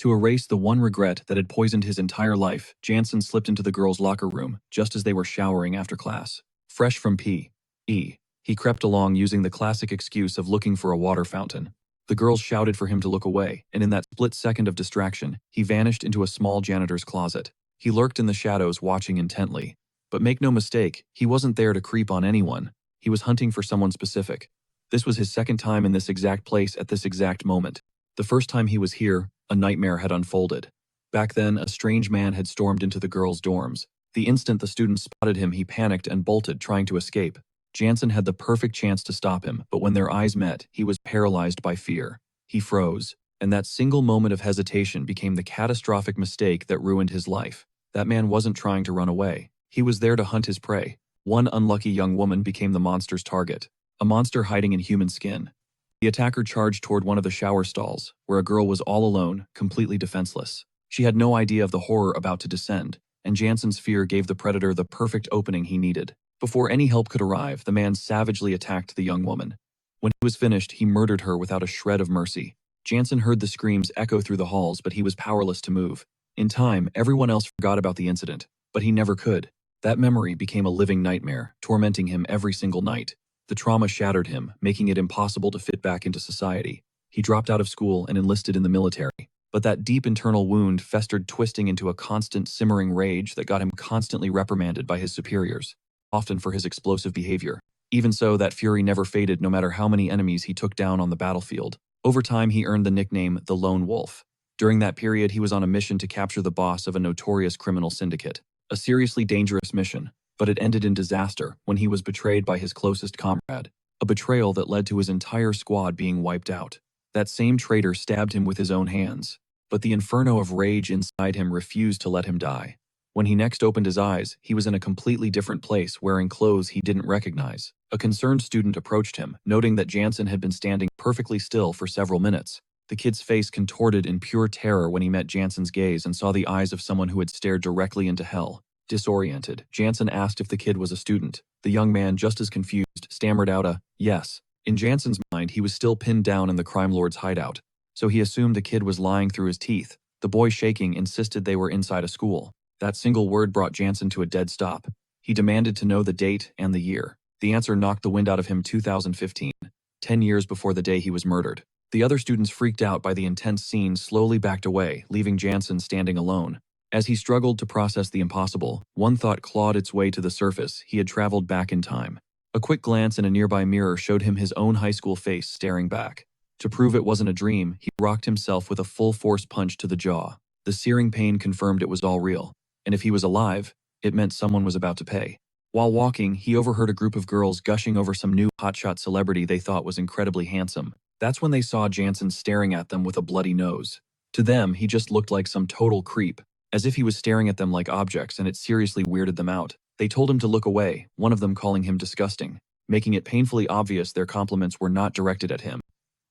To erase the one regret that had poisoned his entire life, Jansen slipped into the girls' locker room just as they were showering after class. Fresh from P.E., he crept along using the classic excuse of looking for a water fountain. The girls shouted for him to look away, and in that split second of distraction, he vanished into a small janitor's closet. He lurked in the shadows, watching intently. But make no mistake, he wasn't there to creep on anyone. He was hunting for someone specific. This was his second time in this exact place at this exact moment. The first time he was here, a nightmare had unfolded. Back then, a strange man had stormed into the girls' dorms. The instant the students spotted him, he panicked and bolted, trying to escape. Jansen had the perfect chance to stop him, but when their eyes met, he was paralyzed by fear. He froze, and that single moment of hesitation became the catastrophic mistake that ruined his life. That man wasn't trying to run away. He was there to hunt his prey. One unlucky young woman became the monster's target, a monster hiding in human skin. The attacker charged toward one of the shower stalls, where a girl was all alone, completely defenseless. She had no idea of the horror about to descend, and Jansen's fear gave the predator the perfect opening he needed. Before any help could arrive, the man savagely attacked the young woman. When he was finished, he murdered her without a shred of mercy. Jansen heard the screams echo through the halls, but he was powerless to move. In time, everyone else forgot about the incident, but he never could. That memory became a living nightmare, tormenting him every single night. The trauma shattered him, making it impossible to fit back into society. He dropped out of school and enlisted in the military. But that deep internal wound festered, twisting into a constant simmering rage that got him constantly reprimanded by his superiors, often for his explosive behavior. Even so, that fury never faded no matter how many enemies he took down on the battlefield. Over time, he earned the nickname the Lone Wolf. During that period, he was on a mission to capture the boss of a notorious criminal syndicate. A seriously dangerous mission, but it ended in disaster when he was betrayed by his closest comrade, a betrayal that led to his entire squad being wiped out. That same traitor stabbed him with his own hands, but the inferno of rage inside him refused to let him die. When he next opened his eyes, he was in a completely different place, wearing clothes he didn't recognize. A concerned student approached him, noting that Jansen had been standing perfectly still for several minutes. The kid's face contorted in pure terror when he met Jansen's gaze and saw the eyes of someone who had stared directly into hell. Disoriented, Jansen asked if the kid was a student. The young man, just as confused, stammered out a yes. In Jansen's mind, he was still pinned down in the crime lord's hideout, so he assumed the kid was lying through his teeth. The boy, shaking, insisted they were inside a school. That single word brought Jansen to a dead stop. He demanded to know the date and the year. The answer knocked the wind out of him. 2015, 10 years before the day he was murdered. The other students, freaked out by the intense scene, slowly backed away, leaving Jansen standing alone. As he struggled to process the impossible, one thought clawed its way to the surface. He had traveled back in time. A quick glance in a nearby mirror showed him his own high school face staring back. To prove it wasn't a dream, he rocked himself with a full-force punch to the jaw. The searing pain confirmed it was all real, and if he was alive, it meant someone was about to pay. While walking, he overheard a group of girls gushing over some new hotshot celebrity they thought was incredibly handsome. That's when they saw Jansen staring at them with a bloody nose. To them, he just looked like some total creep, as if he was staring at them like objects, and it seriously weirded them out. They told him to look away, one of them calling him disgusting, making it painfully obvious their compliments were not directed at him.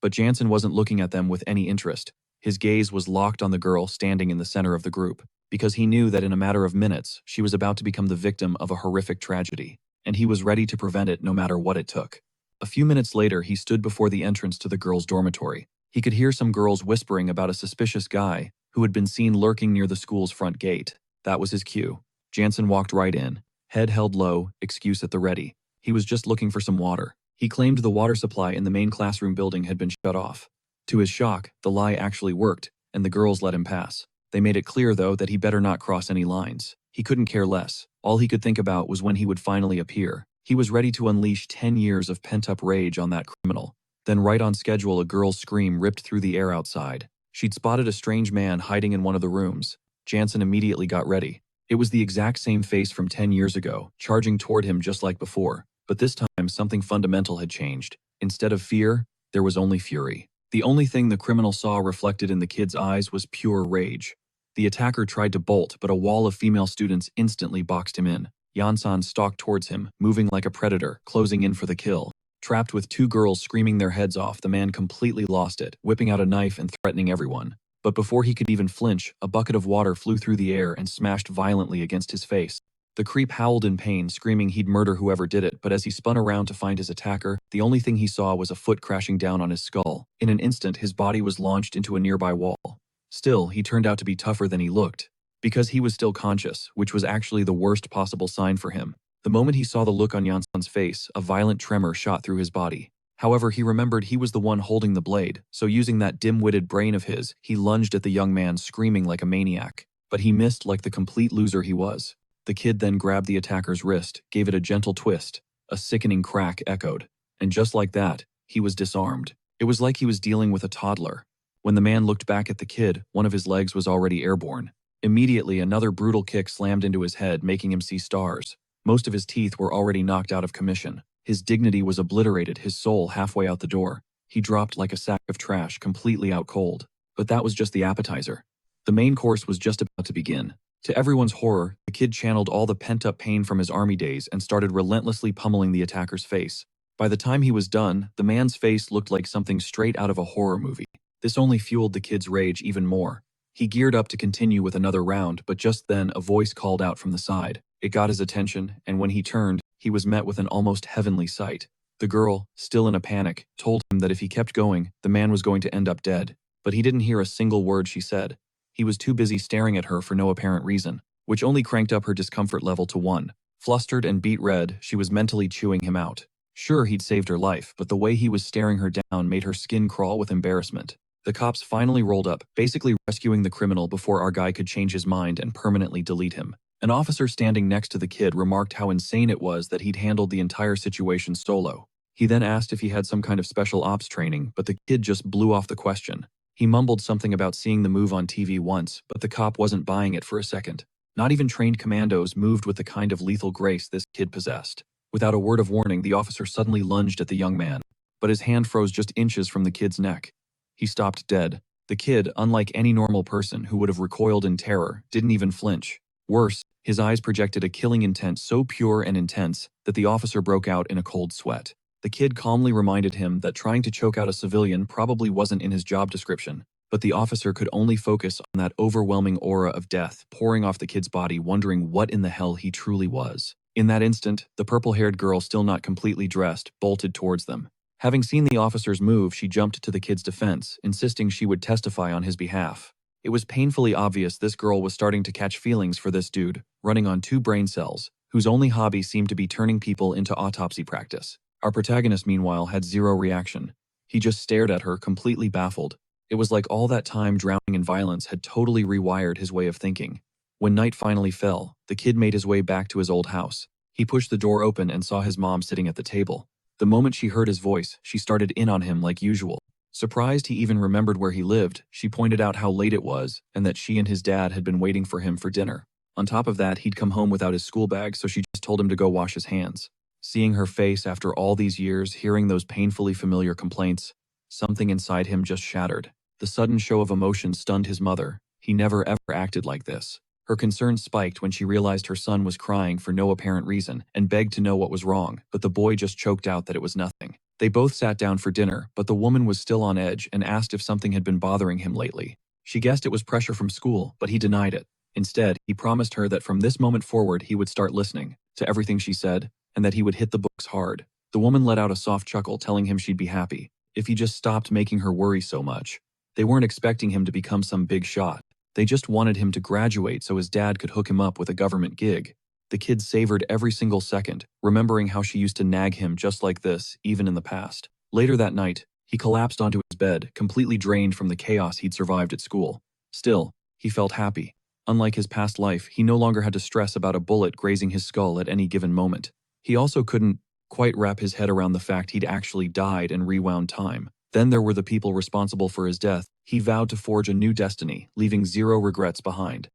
But Jansen wasn't looking at them with any interest. His gaze was locked on the girl standing in the center of the group, because he knew that in a matter of minutes, she was about to become the victim of a horrific tragedy, and he was ready to prevent it no matter what it took. A few minutes later, he stood before the entrance to the girls' dormitory. He could hear some girls whispering about a suspicious guy who had been seen lurking near the school's front gate. That was his cue. Jansen walked right in, head held low, excuse at the ready. He was just looking for some water. He claimed the water supply in the main classroom building had been shut off. To his shock, the lie actually worked, and the girls let him pass. They made it clear, though, that he better not cross any lines. He couldn't care less. All he could think about was when he would finally appear. He was ready to unleash 10 years of pent-up rage on that criminal. Then, right on schedule, a girl's scream ripped through the air outside. She'd spotted a strange man hiding in one of the rooms. Jansen immediately got ready. It was the exact same face from 10 years ago, charging toward him just like before. But this time, something fundamental had changed. Instead of fear, there was only fury. The only thing the criminal saw reflected in the kid's eyes was pure rage. The attacker tried to bolt, but a wall of female students instantly boxed him in. Jansen stalked towards him, moving like a predator, closing in for the kill. Trapped with two girls screaming their heads off, the man completely lost it, whipping out a knife and threatening everyone. But before he could even flinch, a bucket of water flew through the air and smashed violently against his face. The creep howled in pain, screaming he'd murder whoever did it, but as he spun around to find his attacker, the only thing he saw was a foot crashing down on his skull. In an instant, his body was launched into a nearby wall. Still, he turned out to be tougher than he looked, because he was still conscious, which was actually the worst possible sign for him. The moment he saw the look on Yansan's face, a violent tremor shot through his body. However, he remembered he was the one holding the blade, so using that dim-witted brain of his, he lunged at the young man, screaming like a maniac. But he missed like the complete loser he was. The kid then grabbed the attacker's wrist, gave it a gentle twist. A sickening crack echoed. And just like that, he was disarmed. It was like he was dealing with a toddler. When the man looked back at the kid, one of his legs was already airborne. Immediately, another brutal kick slammed into his head, making him see stars. Most of his teeth were already knocked out of commission. His dignity was obliterated, his soul halfway out the door. He dropped like a sack of trash, completely out cold. But that was just the appetizer. The main course was just about to begin. To everyone's horror, the kid channeled all the pent-up pain from his army days and started relentlessly pummeling the attacker's face. By the time he was done, the man's face looked like something straight out of a horror movie. This only fueled the kid's rage even more. He geared up to continue with another round, but just then a voice called out from the side. It got his attention, and when he turned, he was met with an almost heavenly sight. The girl, still in a panic, told him that if he kept going, the man was going to end up dead. But he didn't hear a single word she said. He was too busy staring at her for no apparent reason, which only cranked up her discomfort level to 1. Flustered and beet red, she was mentally chewing him out. Sure, he'd saved her life, but the way he was staring her down made her skin crawl with embarrassment. The cops finally rolled up, basically rescuing the criminal before our guy could change his mind and permanently delete him. An officer standing next to the kid remarked how insane it was that he'd handled the entire situation solo. He then asked if he had some kind of special ops training, but the kid just blew off the question. He mumbled something about seeing the move on TV once, but the cop wasn't buying it for a second. Not even trained commandos moved with the kind of lethal grace this kid possessed. Without a word of warning, the officer suddenly lunged at the young man, but his hand froze just inches from the kid's neck. He stopped dead. The kid, unlike any normal person who would have recoiled in terror, didn't even flinch. Worse, his eyes projected a killing intent so pure and intense that the officer broke out in a cold sweat. The kid calmly reminded him that trying to choke out a civilian probably wasn't in his job description, but the officer could only focus on that overwhelming aura of death pouring off the kid's body, wondering what in the hell he truly was. In that instant, the purple-haired girl, still not completely dressed, bolted towards them. Having seen the officer's move, she jumped to the kid's defense, insisting she would testify on his behalf. It was painfully obvious this girl was starting to catch feelings for this dude, running on 2 brain cells, whose only hobby seemed to be turning people into autopsy practice. Our protagonist, meanwhile, had zero reaction. He just stared at her, completely baffled. It was like all that time drowning in violence had totally rewired his way of thinking. When night finally fell, the kid made his way back to his old house. He pushed the door open and saw his mom sitting at the table. The moment she heard his voice, she started in on him like usual. Surprised he even remembered where he lived, she pointed out how late it was and that she and his dad had been waiting for him for dinner. On top of that, he'd come home without his school bag, so she just told him to go wash his hands. Seeing her face after all these years, hearing those painfully familiar complaints, something inside him just shattered. The sudden show of emotion stunned his mother. He never ever acted like this. Her concern spiked when she realized her son was crying for no apparent reason and begged to know what was wrong, but the boy just choked out that it was nothing. They both sat down for dinner, but the woman was still on edge and asked if something had been bothering him lately. She guessed it was pressure from school, but he denied it. Instead, he promised her that from this moment forward he would start listening to everything she said, and that he would hit the books hard. The woman let out a soft chuckle, telling him she'd be happy if he just stopped making her worry so much. They weren't expecting him to become some big shot. They just wanted him to graduate so his dad could hook him up with a government gig. The kid savored every single second, remembering how she used to nag him just like this, even in the past. Later that night, he collapsed onto his bed, completely drained from the chaos he'd survived at school. Still, he felt happy. Unlike his past life, he no longer had to stress about a bullet grazing his skull at any given moment. He also couldn't quite wrap his head around the fact he'd actually died and rewound time. Then there were the people responsible for his death. He vowed to forge a new destiny, leaving zero regrets behind.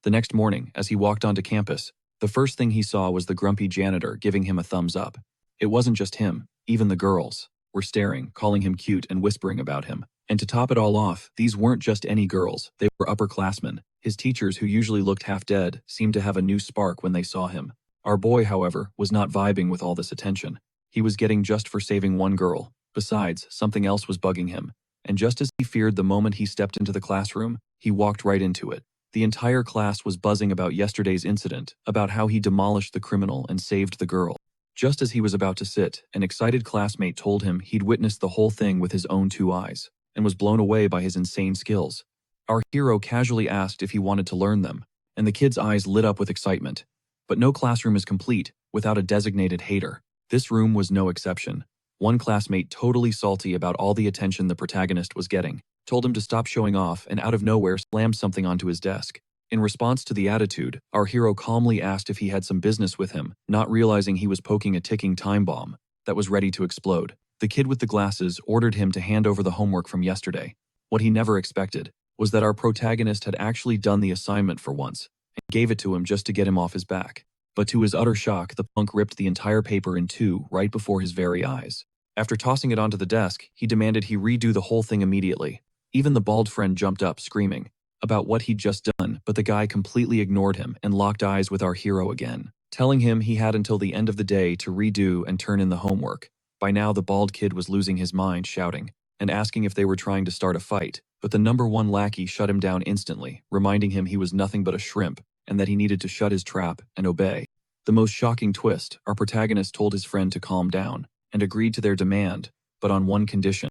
The next morning, as he walked onto campus, the first thing he saw was the grumpy janitor giving him a thumbs up. It wasn't just him, even the girls were staring, calling him cute and whispering about him. And to top it all off, these weren't just any girls, they were upperclassmen. His teachers, who usually looked half dead, seemed to have a new spark when they saw him. Our boy, however, was not vibing with all this attention. He was getting just for saving one girl. Besides, something else was bugging him. And just as he feared the moment he stepped into the classroom, he walked right into it. The entire class was buzzing about yesterday's incident, about how he demolished the criminal and saved the girl. Just as he was about to sit, an excited classmate told him he'd witnessed the whole thing with his own 2 eyes, and was blown away by his insane skills. Our hero casually asked if he wanted to learn them, and the kid's eyes lit up with excitement. But no classroom is complete without a designated hater. This room was no exception. One classmate, totally salty about all the attention the protagonist was getting, told him to stop showing off and out of nowhere slammed something onto his desk. In response to the attitude, our hero calmly asked if he had some business with him, not realizing he was poking a ticking time bomb that was ready to explode. The kid with the glasses ordered him to hand over the homework from yesterday. What he never expected was that our protagonist had actually done the assignment for once and gave it to him just to get him off his back. But to his utter shock, the punk ripped the entire paper in two right before his very eyes. After tossing it onto the desk, he demanded he redo the whole thing immediately. Even the bald friend jumped up, screaming about what he'd just done, but the guy completely ignored him and locked eyes with our hero again, telling him he had until the end of the day to redo and turn in the homework. By now, the bald kid was losing his mind, shouting and asking if they were trying to start a fight, but the number one lackey shut him down instantly, reminding him he was nothing but a shrimp and that he needed to shut his trap and obey. The most shocking twist, our protagonist told his friend to calm down and agreed to their demand, but on one condition.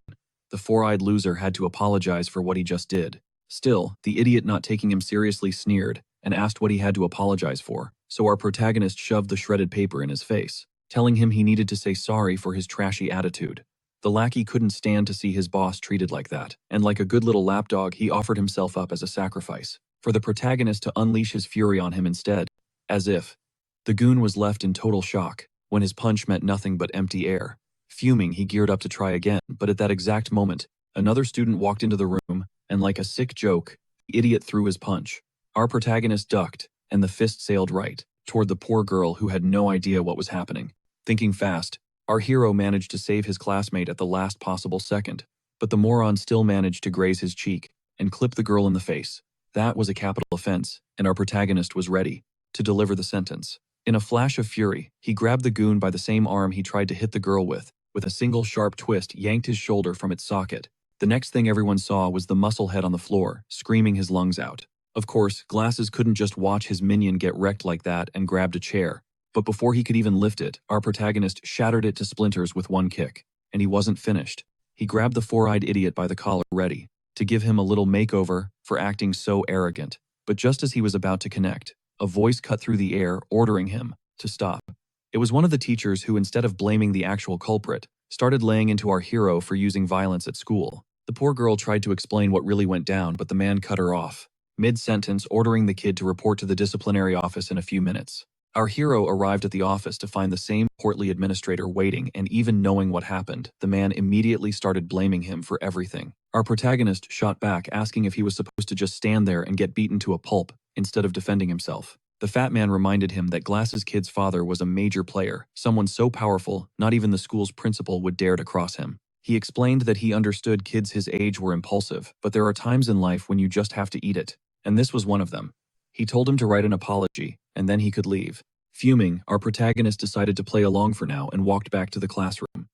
The four-eyed loser had to apologize for what he just did. Still, the idiot, not taking him seriously, sneered and asked what he had to apologize for, so our protagonist shoved the shredded paper in his face, telling him he needed to say sorry for his trashy attitude. The lackey couldn't stand to see his boss treated like that, and like a good little lapdog, he offered himself up as a sacrifice for the protagonist to unleash his fury on him instead. As if. The goon was left in total shock when his punch met nothing but empty air. Fuming, he geared up to try again, but at that exact moment, another student walked into the room, and like a sick joke, the idiot threw his punch. Our protagonist ducked, and the fist sailed right toward the poor girl who had no idea what was happening. Thinking fast, our hero managed to save his classmate at the last possible second, but the moron still managed to graze his cheek and clip the girl in the face. That was a capital offense, and our protagonist was ready to deliver the sentence. In a flash of fury, he grabbed the goon by the same arm he tried to hit the girl with a single sharp twist yanked his shoulder from its socket. The next thing everyone saw was the muscle head on the floor, screaming his lungs out. Of course, Glasses couldn't just watch his minion get wrecked like that and grabbed a chair. But before he could even lift it, our protagonist shattered it to splinters with one kick. And he wasn't finished. He grabbed the four-eyed idiot by the collar, ready to give him a little makeover for acting so arrogant. But just as he was about to connect, a voice cut through the air, ordering him to stop. It was one of the teachers who, instead of blaming the actual culprit, started laying into our hero for using violence at school. The poor girl tried to explain what really went down, but the man cut her off mid-sentence, ordering the kid to report to the disciplinary office in a few minutes. Our hero arrived at the office to find the same portly administrator waiting, and even knowing what happened, the man immediately started blaming him for everything. Our protagonist shot back, asking if he was supposed to just stand there and get beaten to a pulp instead of defending himself. The fat man reminded him that Glass's kid's father was a major player, someone so powerful, not even the school's principal would dare to cross him. He explained that he understood kids his age were impulsive, but there are times in life when you just have to eat it, and this was one of them. He told him to write an apology, and then he could leave. Fuming, our protagonist decided to play along for now and walked back to the classroom.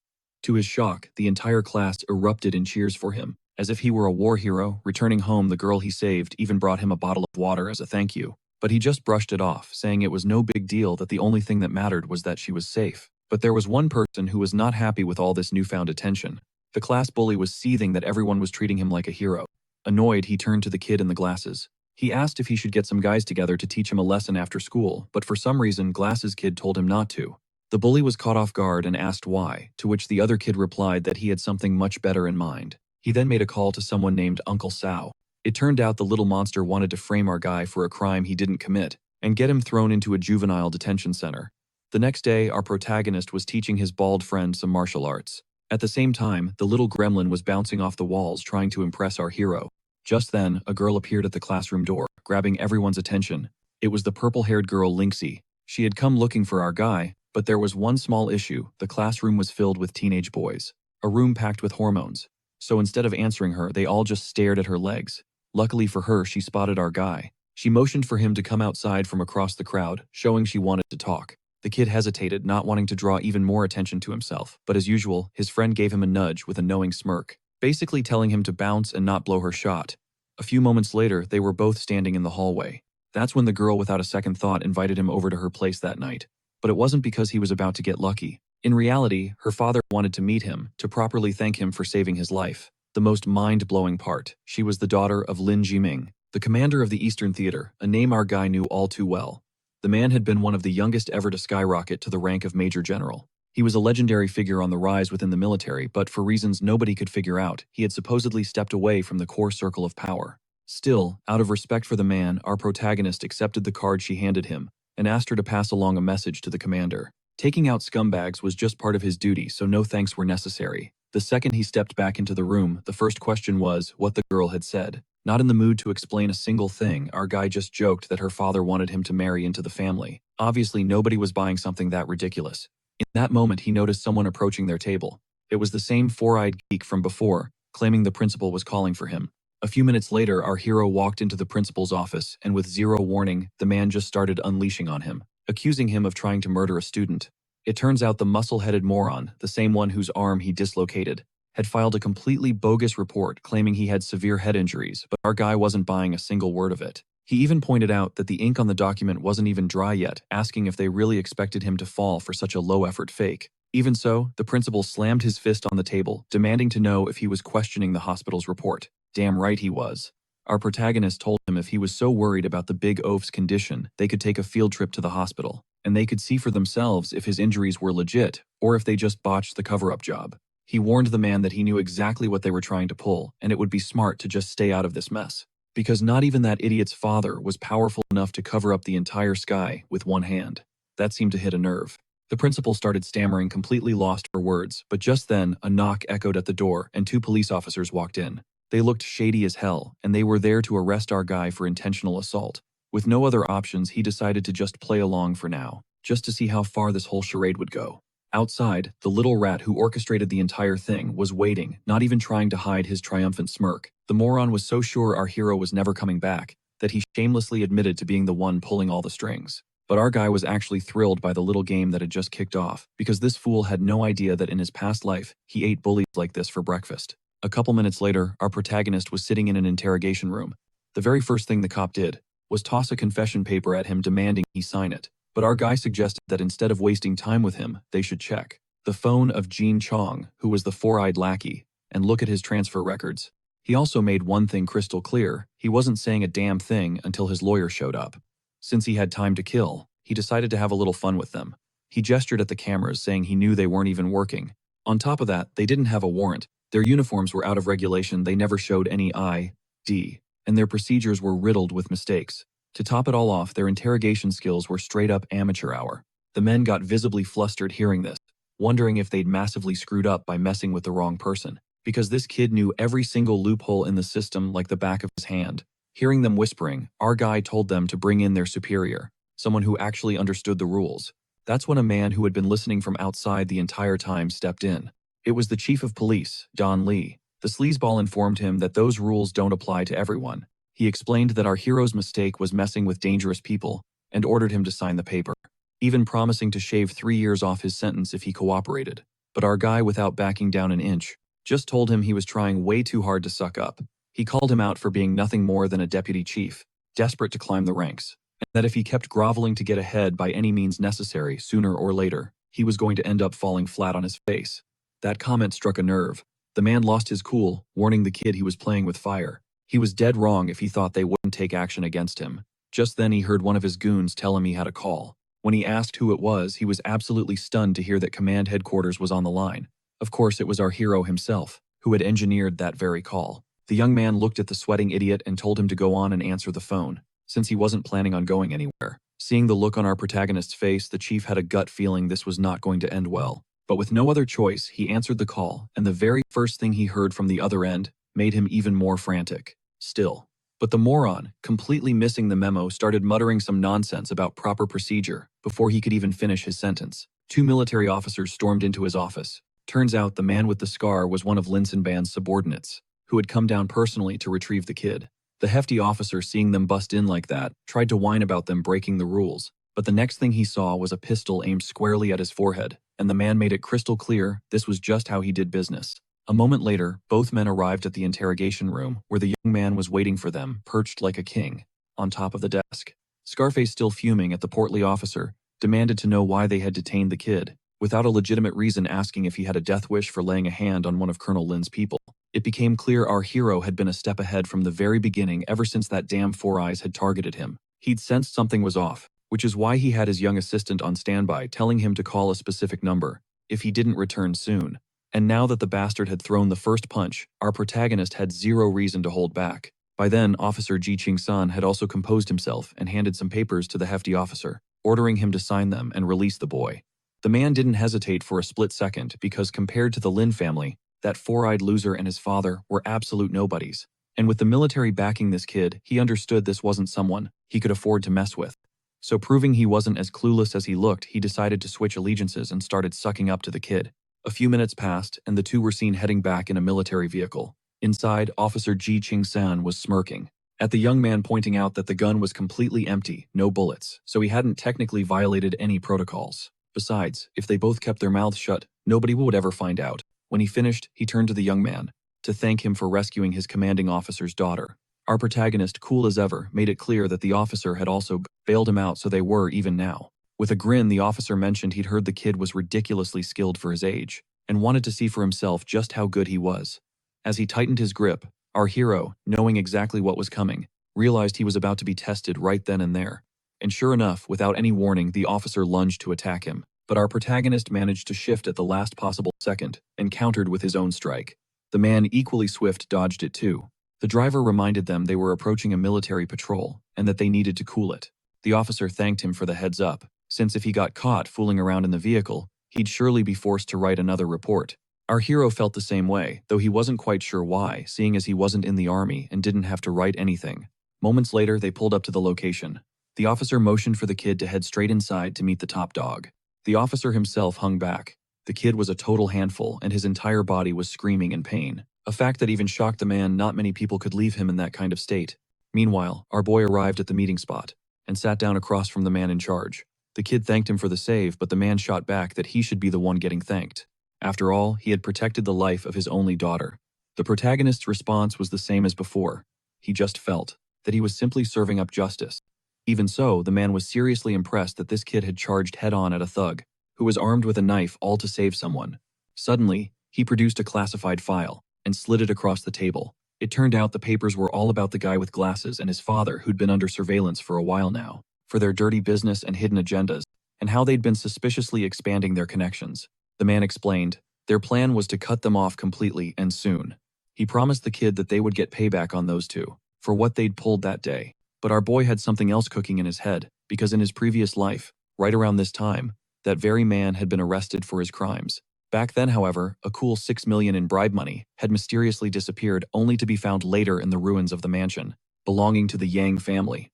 To his shock, the entire class erupted in cheers for him. As if he were a war hero, returning home, the girl he saved even brought him a bottle of water as a thank you. But he just brushed it off, saying it was no big deal, that the only thing that mattered was that she was safe. But there was one person who was not happy with all this newfound attention. The class bully was seething that everyone was treating him like a hero. Annoyed, he turned to the kid in the glasses. He asked if he should get some guys together to teach him a lesson after school, but for some reason, Glasses' kid told him not to. The bully was caught off guard and asked why, to which the other kid replied that he had something much better in mind. He then made a call to someone named Uncle Sal. It turned out the little monster wanted to frame our guy for a crime he didn't commit and get him thrown into a juvenile detention center. The next day, our protagonist was teaching his bald friend some martial arts. At the same time, the little gremlin was bouncing off the walls trying to impress our hero. Just then, a girl appeared at the classroom door, grabbing everyone's attention. It was the purple-haired girl Lynxie. She had come looking for our guy, but there was one small issue. The classroom was filled with teenage boys, a room packed with hormones. So instead of answering her, they all just stared at her legs. Luckily for her, she spotted our guy. She motioned for him to come outside from across the crowd, showing she wanted to talk. The kid hesitated, not wanting to draw even more attention to himself, but as usual, his friend gave him a nudge with a knowing smirk, basically telling him to bounce and not blow her shot. A few moments later, they were both standing in the hallway. That's when the girl, without a second thought, invited him over to her place that night. But it wasn't because he was about to get lucky. In reality, her father wanted to meet him, to properly thank him for saving his life. The most mind-blowing part, she was the daughter of Lin Jiming, the commander of the Eastern Theater, a name our guy knew all too well. The man had been one of the youngest ever to skyrocket to the rank of Major General. He was a legendary figure on the rise within the military, but for reasons nobody could figure out, he had supposedly stepped away from the core circle of power. Still, out of respect for the man, our protagonist accepted the card she handed him and asked her to pass along a message to the commander. Taking out scumbags was just part of his duty, so no thanks were necessary. The second he stepped back into the room, the first question was what the girl had said. Not in the mood to explain a single thing, our guy just joked that her father wanted him to marry into the family. Obviously, nobody was buying something that ridiculous. In that moment, he noticed someone approaching their table. It was the same four-eyed geek from before, claiming the principal was calling for him. A few minutes later, our hero walked into the principal's office, and with zero warning, the man just started unleashing on him, accusing him of trying to murder a student. It turns out the muscle-headed moron, the same one whose arm he dislocated, had filed a completely bogus report claiming he had severe head injuries, but our guy wasn't buying a single word of it. He even pointed out that the ink on the document wasn't even dry yet, asking if they really expected him to fall for such a low-effort fake. Even so, the principal slammed his fist on the table, demanding to know if he was questioning the hospital's report. Damn right he was. Our protagonist told him if he was so worried about the big oaf's condition, they could take a field trip to the hospital, and they could see for themselves if his injuries were legit or if they just botched the cover-up job. He warned the man that he knew exactly what they were trying to pull, and it would be smart to just stay out of this mess. Because not even that idiot's father was powerful enough to cover up the entire sky with one hand. That seemed to hit a nerve. The principal started stammering, completely lost for words, but just then, a knock echoed at the door and two police officers walked in. They looked shady as hell, and they were there to arrest our guy for intentional assault. With no other options, he decided to just play along for now, just to see how far this whole charade would go. Outside, the little rat who orchestrated the entire thing was waiting, not even trying to hide his triumphant smirk. The moron was so sure our hero was never coming back that he shamelessly admitted to being the one pulling all the strings. But our guy was actually thrilled by the little game that had just kicked off, because this fool had no idea that in his past life, he ate bullies like this for breakfast. A couple minutes later, our protagonist was sitting in an interrogation room. The very first thing the cop did was toss a confession paper at him, demanding he sign it. But our guy suggested that instead of wasting time with him, they should check the phone of Jean Chong, who was the four-eyed lackey, and look at his transfer records. He also made one thing crystal clear: he wasn't saying a damn thing until his lawyer showed up. Since he had time to kill, he decided to have a little fun with them. He gestured at the cameras, saying he knew they weren't even working. On top of that, they didn't have a warrant. Their uniforms were out of regulation, they never showed any ID, and their procedures were riddled with mistakes. To top it all off, their interrogation skills were straight-up amateur hour. The men got visibly flustered hearing this, wondering if they'd massively screwed up by messing with the wrong person, because this kid knew every single loophole in the system like the back of his hand. Hearing them whispering, our guy told them to bring in their superior, someone who actually understood the rules. That's when a man who had been listening from outside the entire time stepped in. It was the chief of police, Don Lee. The sleazeball informed him that those rules don't apply to everyone. He explained that our hero's mistake was messing with dangerous people and ordered him to sign the paper, even promising to shave 3 years off his sentence if he cooperated. But our guy, without backing down an inch, just told him he was trying way too hard to suck up. He called him out for being nothing more than a deputy chief, desperate to climb the ranks, and that if he kept groveling to get ahead by any means necessary, sooner or later, he was going to end up falling flat on his face. That comment struck a nerve. The man lost his cool, warning the kid he was playing with fire. He was dead wrong if he thought they wouldn't take action against him. Just then he heard one of his goons tell him he had a call. When he asked who it was, he was absolutely stunned to hear that command headquarters was on the line. Of course, it was our hero himself, who had engineered that very call. The young man looked at the sweating idiot and told him to go on and answer the phone, since he wasn't planning on going anywhere. Seeing the look on our protagonist's face, the chief had a gut feeling this was not going to end well. But with no other choice, he answered the call, and the very first thing he heard from the other end made him even more frantic. Still. But the moron, completely missing the memo, started muttering some nonsense about proper procedure before he could even finish his sentence. 2 military officers stormed into his office. Turns out the man with the scar was one of Linson Band's subordinates, who had come down personally to retrieve the kid. The hefty officer, seeing them bust in like that, tried to whine about them breaking the rules, but the next thing he saw was a pistol aimed squarely at his forehead, and the man made it crystal clear this was just how he did business. A moment later, both men arrived at the interrogation room, where the young man was waiting for them, perched like a king, on top of the desk. Scarface, still fuming at the portly officer, demanded to know why they had detained the kid, without a legitimate reason, asking if he had a death wish for laying a hand on one of Colonel Lin's people. It became clear our hero had been a step ahead from the very beginning ever since that damn Four Eyes had targeted him. He'd sensed something was off, which is why he had his young assistant on standby telling him to call a specific number if he didn't return soon. And now that the bastard had thrown the first punch, our protagonist had zero reason to hold back. By then, Officer Ji Ching-san had also composed himself and handed some papers to the hefty officer, ordering him to sign them and release the boy. The man didn't hesitate for a split second because compared to the Lin family, that four-eyed loser and his father were absolute nobodies. And with the military backing this kid, he understood this wasn't someone he could afford to mess with. So proving he wasn't as clueless as he looked, he decided to switch allegiances and started sucking up to the kid. A few minutes passed, and the two were seen heading back in a military vehicle. Inside, Officer Ji Ching-san was smirking at the young man, pointing out that the gun was completely empty, no bullets, so he hadn't technically violated any protocols. Besides, if they both kept their mouths shut, nobody would ever find out. When he finished, he turned to the young man to thank him for rescuing his commanding officer's daughter. Our protagonist, cool as ever, made it clear that the officer had also bailed him out, so they were even now. With a grin, the officer mentioned he'd heard the kid was ridiculously skilled for his age, and wanted to see for himself just how good he was. As he tightened his grip, our hero, knowing exactly what was coming, realized he was about to be tested right then and there. And sure enough, without any warning, the officer lunged to attack him. But our protagonist managed to shift at the last possible second and countered with his own strike. The man, equally swift, dodged it too. The driver reminded them they were approaching a military patrol and that they needed to cool it. The officer thanked him for the heads up, since if he got caught fooling around in the vehicle, he'd surely be forced to write another report. Our hero felt the same way, though he wasn't quite sure why, seeing as he wasn't in the army and didn't have to write anything. Moments later, they pulled up to the location. The officer motioned for the kid to head straight inside to meet the top dog. The officer himself hung back. The kid was a total handful, and his entire body was screaming in pain, a fact that even shocked the man. Not many people could leave him in that kind of state. Meanwhile, our boy arrived at the meeting spot and sat down across from the man in charge. The kid thanked him for the save, but the man shot back that he should be the one getting thanked. After all, he had protected the life of his only daughter. The protagonist's response was the same as before. He just felt that he was simply serving up justice. Even so, the man was seriously impressed that this kid had charged head-on at a thug, who was armed with a knife, all to save someone. Suddenly, he produced a classified file and slid it across the table. It turned out the papers were all about the guy with glasses and his father, who'd been under surveillance for a while now, for their dirty business and hidden agendas, and how they'd been suspiciously expanding their connections. The man explained, their plan was to cut them off completely and soon. He promised the kid that they would get payback on those two for what they'd pulled that day. But our boy had something else cooking in his head, because in his previous life, right around this time, that very man had been arrested for his crimes. Back then, however, a cool $6 million in bribe money had mysteriously disappeared, only to be found later in the ruins of the mansion belonging to the Yang family.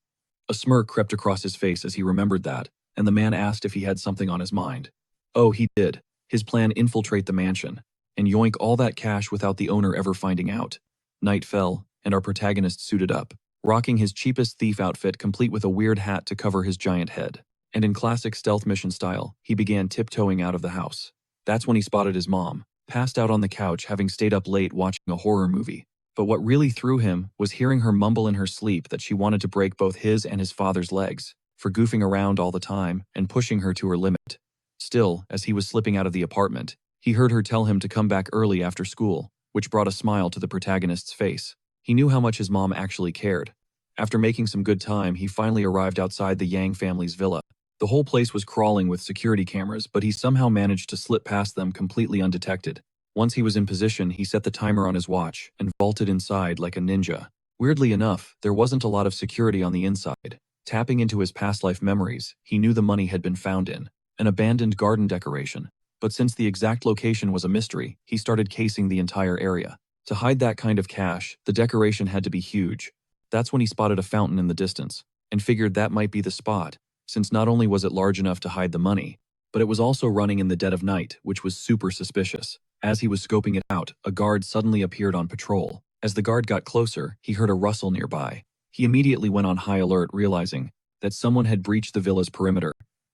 A smirk crept across his face as he remembered that, and the man asked if he had something on his mind. Oh, he did. His plan: infiltrate the mansion and yoink all that cash without the owner ever finding out. Night fell, and our protagonist suited up, rocking his cheapest thief outfit complete with a weird hat to cover his giant head. And in classic stealth mission style, he began tiptoeing out of the house. That's when he spotted his mom, passed out on the couch having stayed up late watching a horror movie. But what really threw him was hearing her mumble in her sleep that she wanted to break both his and his father's legs for goofing around all the time and pushing her to her limit. Still, as he was slipping out of the apartment, he heard her tell him to come back early after school, which brought a smile to the protagonist's face. He knew how much his mom actually cared. After making some good time, he finally arrived outside the Yang family's villa. The whole place was crawling with security cameras, but he somehow managed to slip past them completely undetected. Once he was in position, he set the timer on his watch and vaulted inside like a ninja. Weirdly enough, there wasn't a lot of security on the inside. Tapping into his past life memories, he knew the money had been found in an abandoned garden decoration. But since the exact location was a mystery, he started casing the entire area. To hide that kind of cash, the decoration had to be huge. That's when he spotted a fountain in the distance, and figured that might be the spot, since not only was it large enough to hide the money, but it was also running in the dead of night, which was super suspicious. As he was scoping it out, a guard suddenly appeared on patrol. As the guard got closer, he heard a rustle nearby. He immediately went on high alert, realizing that someone had breached the villa's perimeter.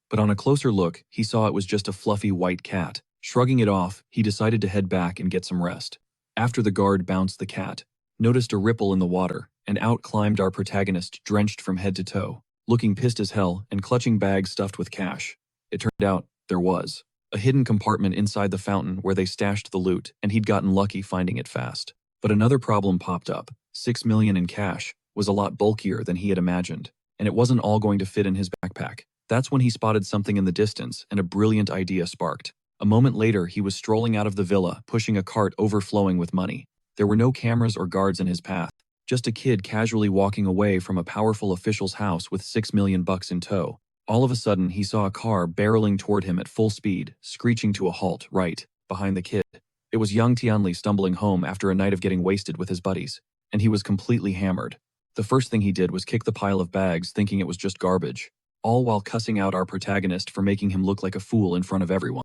But on a closer look, he saw it was just a fluffy white cat. Shrugging it off, he decided to head back and get some rest. After the guard bounced the cat, noticed a ripple in the water, and out climbed our protagonist, drenched from head to toe, looking pissed as hell and clutching bags stuffed with cash. It turned out there was a hidden compartment inside the fountain where they stashed the loot, and he'd gotten lucky finding it fast. But another problem popped up. 6 million in cash was a lot bulkier than he had imagined, and it wasn't all going to fit in his backpack. That's when he spotted something in the distance, and a brilliant idea sparked. A moment later, he was strolling out of the villa, pushing a cart overflowing with money. There were no cameras or guards in his path, just a kid casually walking away from a powerful official's house with 6 million bucks in tow. All of a sudden, he saw a car barreling toward him at full speed, screeching to a halt right behind the kid. It was young Tianli stumbling home after a night of getting wasted with his buddies, and he was completely hammered. The first thing he did was kick the pile of bags, thinking it was just garbage, all while cussing out our protagonist for making him look like a fool in front of everyone.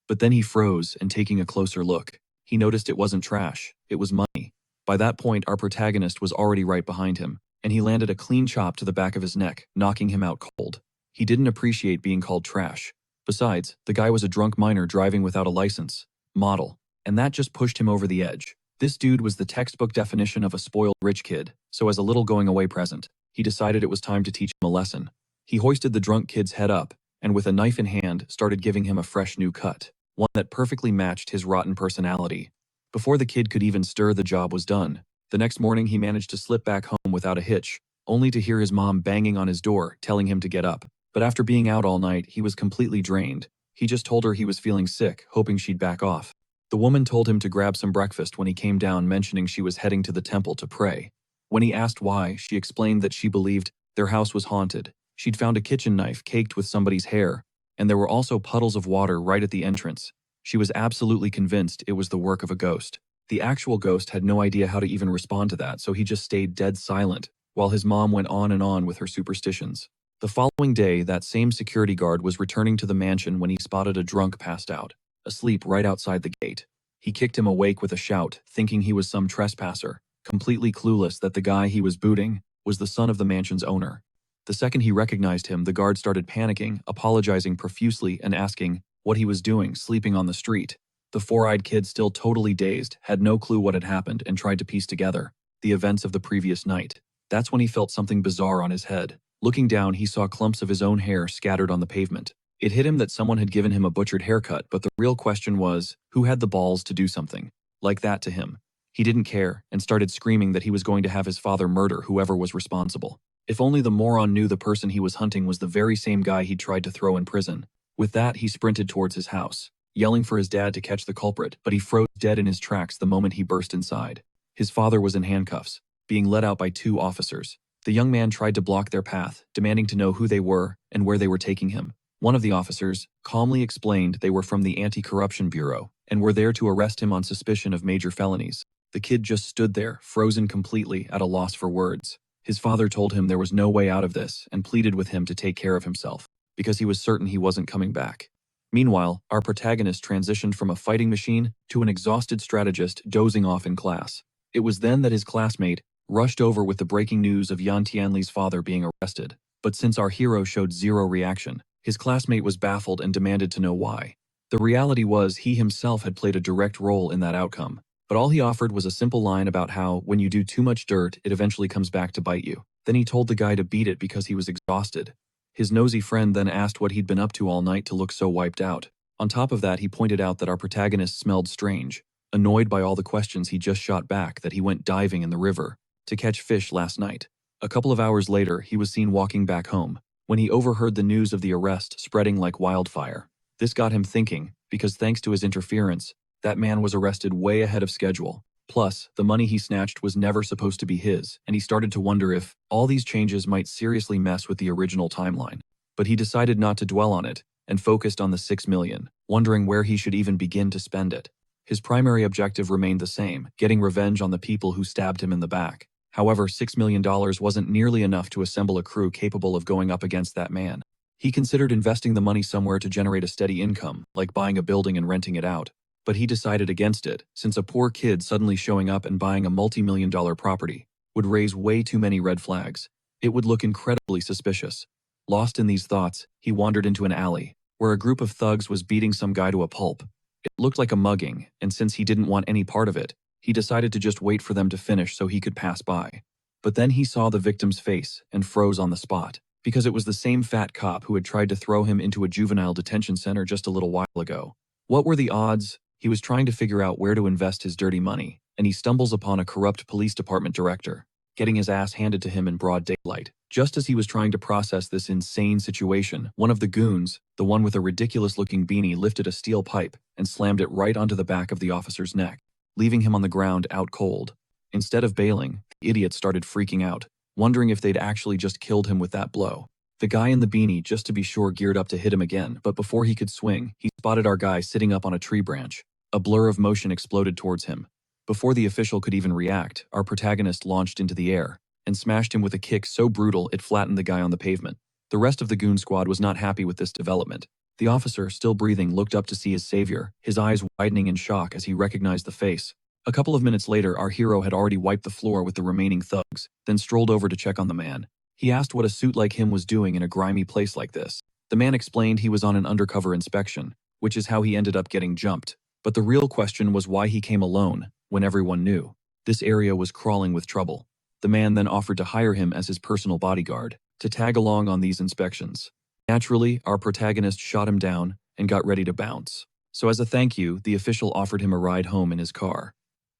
But then he froze, and taking a closer look, he noticed it wasn't trash, it was money. By that point, our protagonist was already right behind him, and he landed a clean chop to the back of his neck, knocking him out cold. He didn't appreciate being called trash. Besides, the guy was a drunk minor driving without a license, model, and that just pushed him over the edge. This dude was the textbook definition of a spoiled rich kid, so as a little going-away present, he decided it was time to teach him a lesson. He hoisted the drunk kid's head up, and with a knife in hand, started giving him a fresh new cut, one that perfectly matched his rotten personality. Before the kid could even stir, the job was done. The next morning, he managed to slip back home without a hitch, only to hear his mom banging on his door, telling him to get up. But after being out all night, he was completely drained. He just told her he was feeling sick, hoping she'd back off. The woman told him to grab some breakfast when he came down, mentioning she was heading to the temple to pray. When he asked why, she explained that she believed their house was haunted. She'd found a kitchen knife caked with somebody's hair, and there were also puddles of water right at the entrance. She was absolutely convinced it was the work of a ghost. The actual ghost had no idea how to even respond to that, so he just stayed dead silent, while his mom went on and on with her superstitions. The following day, that same security guard was returning to the mansion when he spotted a drunk passed out, asleep right outside the gate. He kicked him awake with a shout, thinking he was some trespasser, completely clueless that the guy he was booting was the son of the mansion's owner. The second he recognized him, the guard started panicking, apologizing profusely and asking what he was doing sleeping on the street. The four-eyed kid, still totally dazed, had no clue what had happened and tried to piece together the events of the previous night. That's when he felt something bizarre on his head. Looking down, he saw clumps of his own hair scattered on the pavement. It hit him that someone had given him a butchered haircut, but the real question was, who had the balls to do something like that to him? He didn't care and started screaming that he was going to have his father murder whoever was responsible. If only the moron knew the person he was hunting was the very same guy he'd tried to throw in prison. With that, he sprinted towards his house, yelling for his dad to catch the culprit, but he froze dead in his tracks the moment he burst inside. His father was in handcuffs, being led out by two officers. The young man tried to block their path, demanding to know who they were and where they were taking him. One of the officers calmly explained they were from the Anti-Corruption Bureau and were there to arrest him on suspicion of major felonies. The kid just stood there, frozen completely, at a loss for words. His father told him there was no way out of this and pleaded with him to take care of himself, because he was certain he wasn't coming back. Meanwhile, our protagonist transitioned from a fighting machine to an exhausted strategist dozing off in class. It was then that his classmate rushed over with the breaking news of Yan Tianli's father being arrested. But since our hero showed zero reaction, his classmate was baffled and demanded to know why. The reality was he himself had played a direct role in that outcome, but all he offered was a simple line about how, when you do too much dirt, it eventually comes back to bite you. Then he told the guy to beat it because he was exhausted. His nosy friend then asked what he'd been up to all night to look so wiped out. On top of that, he pointed out that our protagonist smelled strange, annoyed by all the questions he just shot back that he went diving in the river to catch fish last night. A couple of hours later, he was seen walking back home, when he overheard the news of the arrest spreading like wildfire. This got him thinking, because thanks to his interference, that man was arrested way ahead of schedule. Plus, the money he snatched was never supposed to be his, and he started to wonder if all these changes might seriously mess with the original timeline. But he decided not to dwell on it, and focused on the 6 million, wondering where he should even begin to spend it. His primary objective remained the same, getting revenge on the people who stabbed him in the back. However, $6 million wasn't nearly enough to assemble a crew capable of going up against that man. He considered investing the money somewhere to generate a steady income, like buying a building and renting it out. But he decided against it, since a poor kid suddenly showing up and buying a multi-million-dollar property would raise way too many red flags. It would look incredibly suspicious. Lost in these thoughts, he wandered into an alley, where a group of thugs was beating some guy to a pulp. It looked like a mugging, and since he didn't want any part of it, he decided to just wait for them to finish so he could pass by. But then he saw the victim's face and froze on the spot, because it was the same fat cop who had tried to throw him into a juvenile detention center just a little while ago. What were the odds? He was trying to figure out where to invest his dirty money, and he stumbles upon a corrupt police department director, getting his ass handed to him in broad daylight. Just as he was trying to process this insane situation, one of the goons, the one with a ridiculous-looking beanie, lifted a steel pipe and slammed it right onto the back of the officer's neck, leaving him on the ground out cold. Instead of bailing, the idiot started freaking out, wondering if they'd actually just killed him with that blow. The guy in the beanie, just to be sure, geared up to hit him again, but before he could swing, he spotted our guy sitting up on a tree branch. A blur of motion exploded towards him. Before the official could even react, our protagonist launched into the air and smashed him with a kick so brutal it flattened the guy on the pavement. The rest of the goon squad was not happy with this development. The officer, still breathing, looked up to see his savior, his eyes widening in shock as he recognized the face. A couple of minutes later, our hero had already wiped the floor with the remaining thugs, then strolled over to check on the man. He asked what a suit like him was doing in a grimy place like this. The man explained he was on an undercover inspection, which is how he ended up getting jumped. But the real question was why he came alone, when everyone knew this area was crawling with trouble. The man then offered to hire him as his personal bodyguard, to tag along on these inspections. Naturally, our protagonist shot him down and got ready to bounce. So as a thank you, the official offered him a ride home in his car.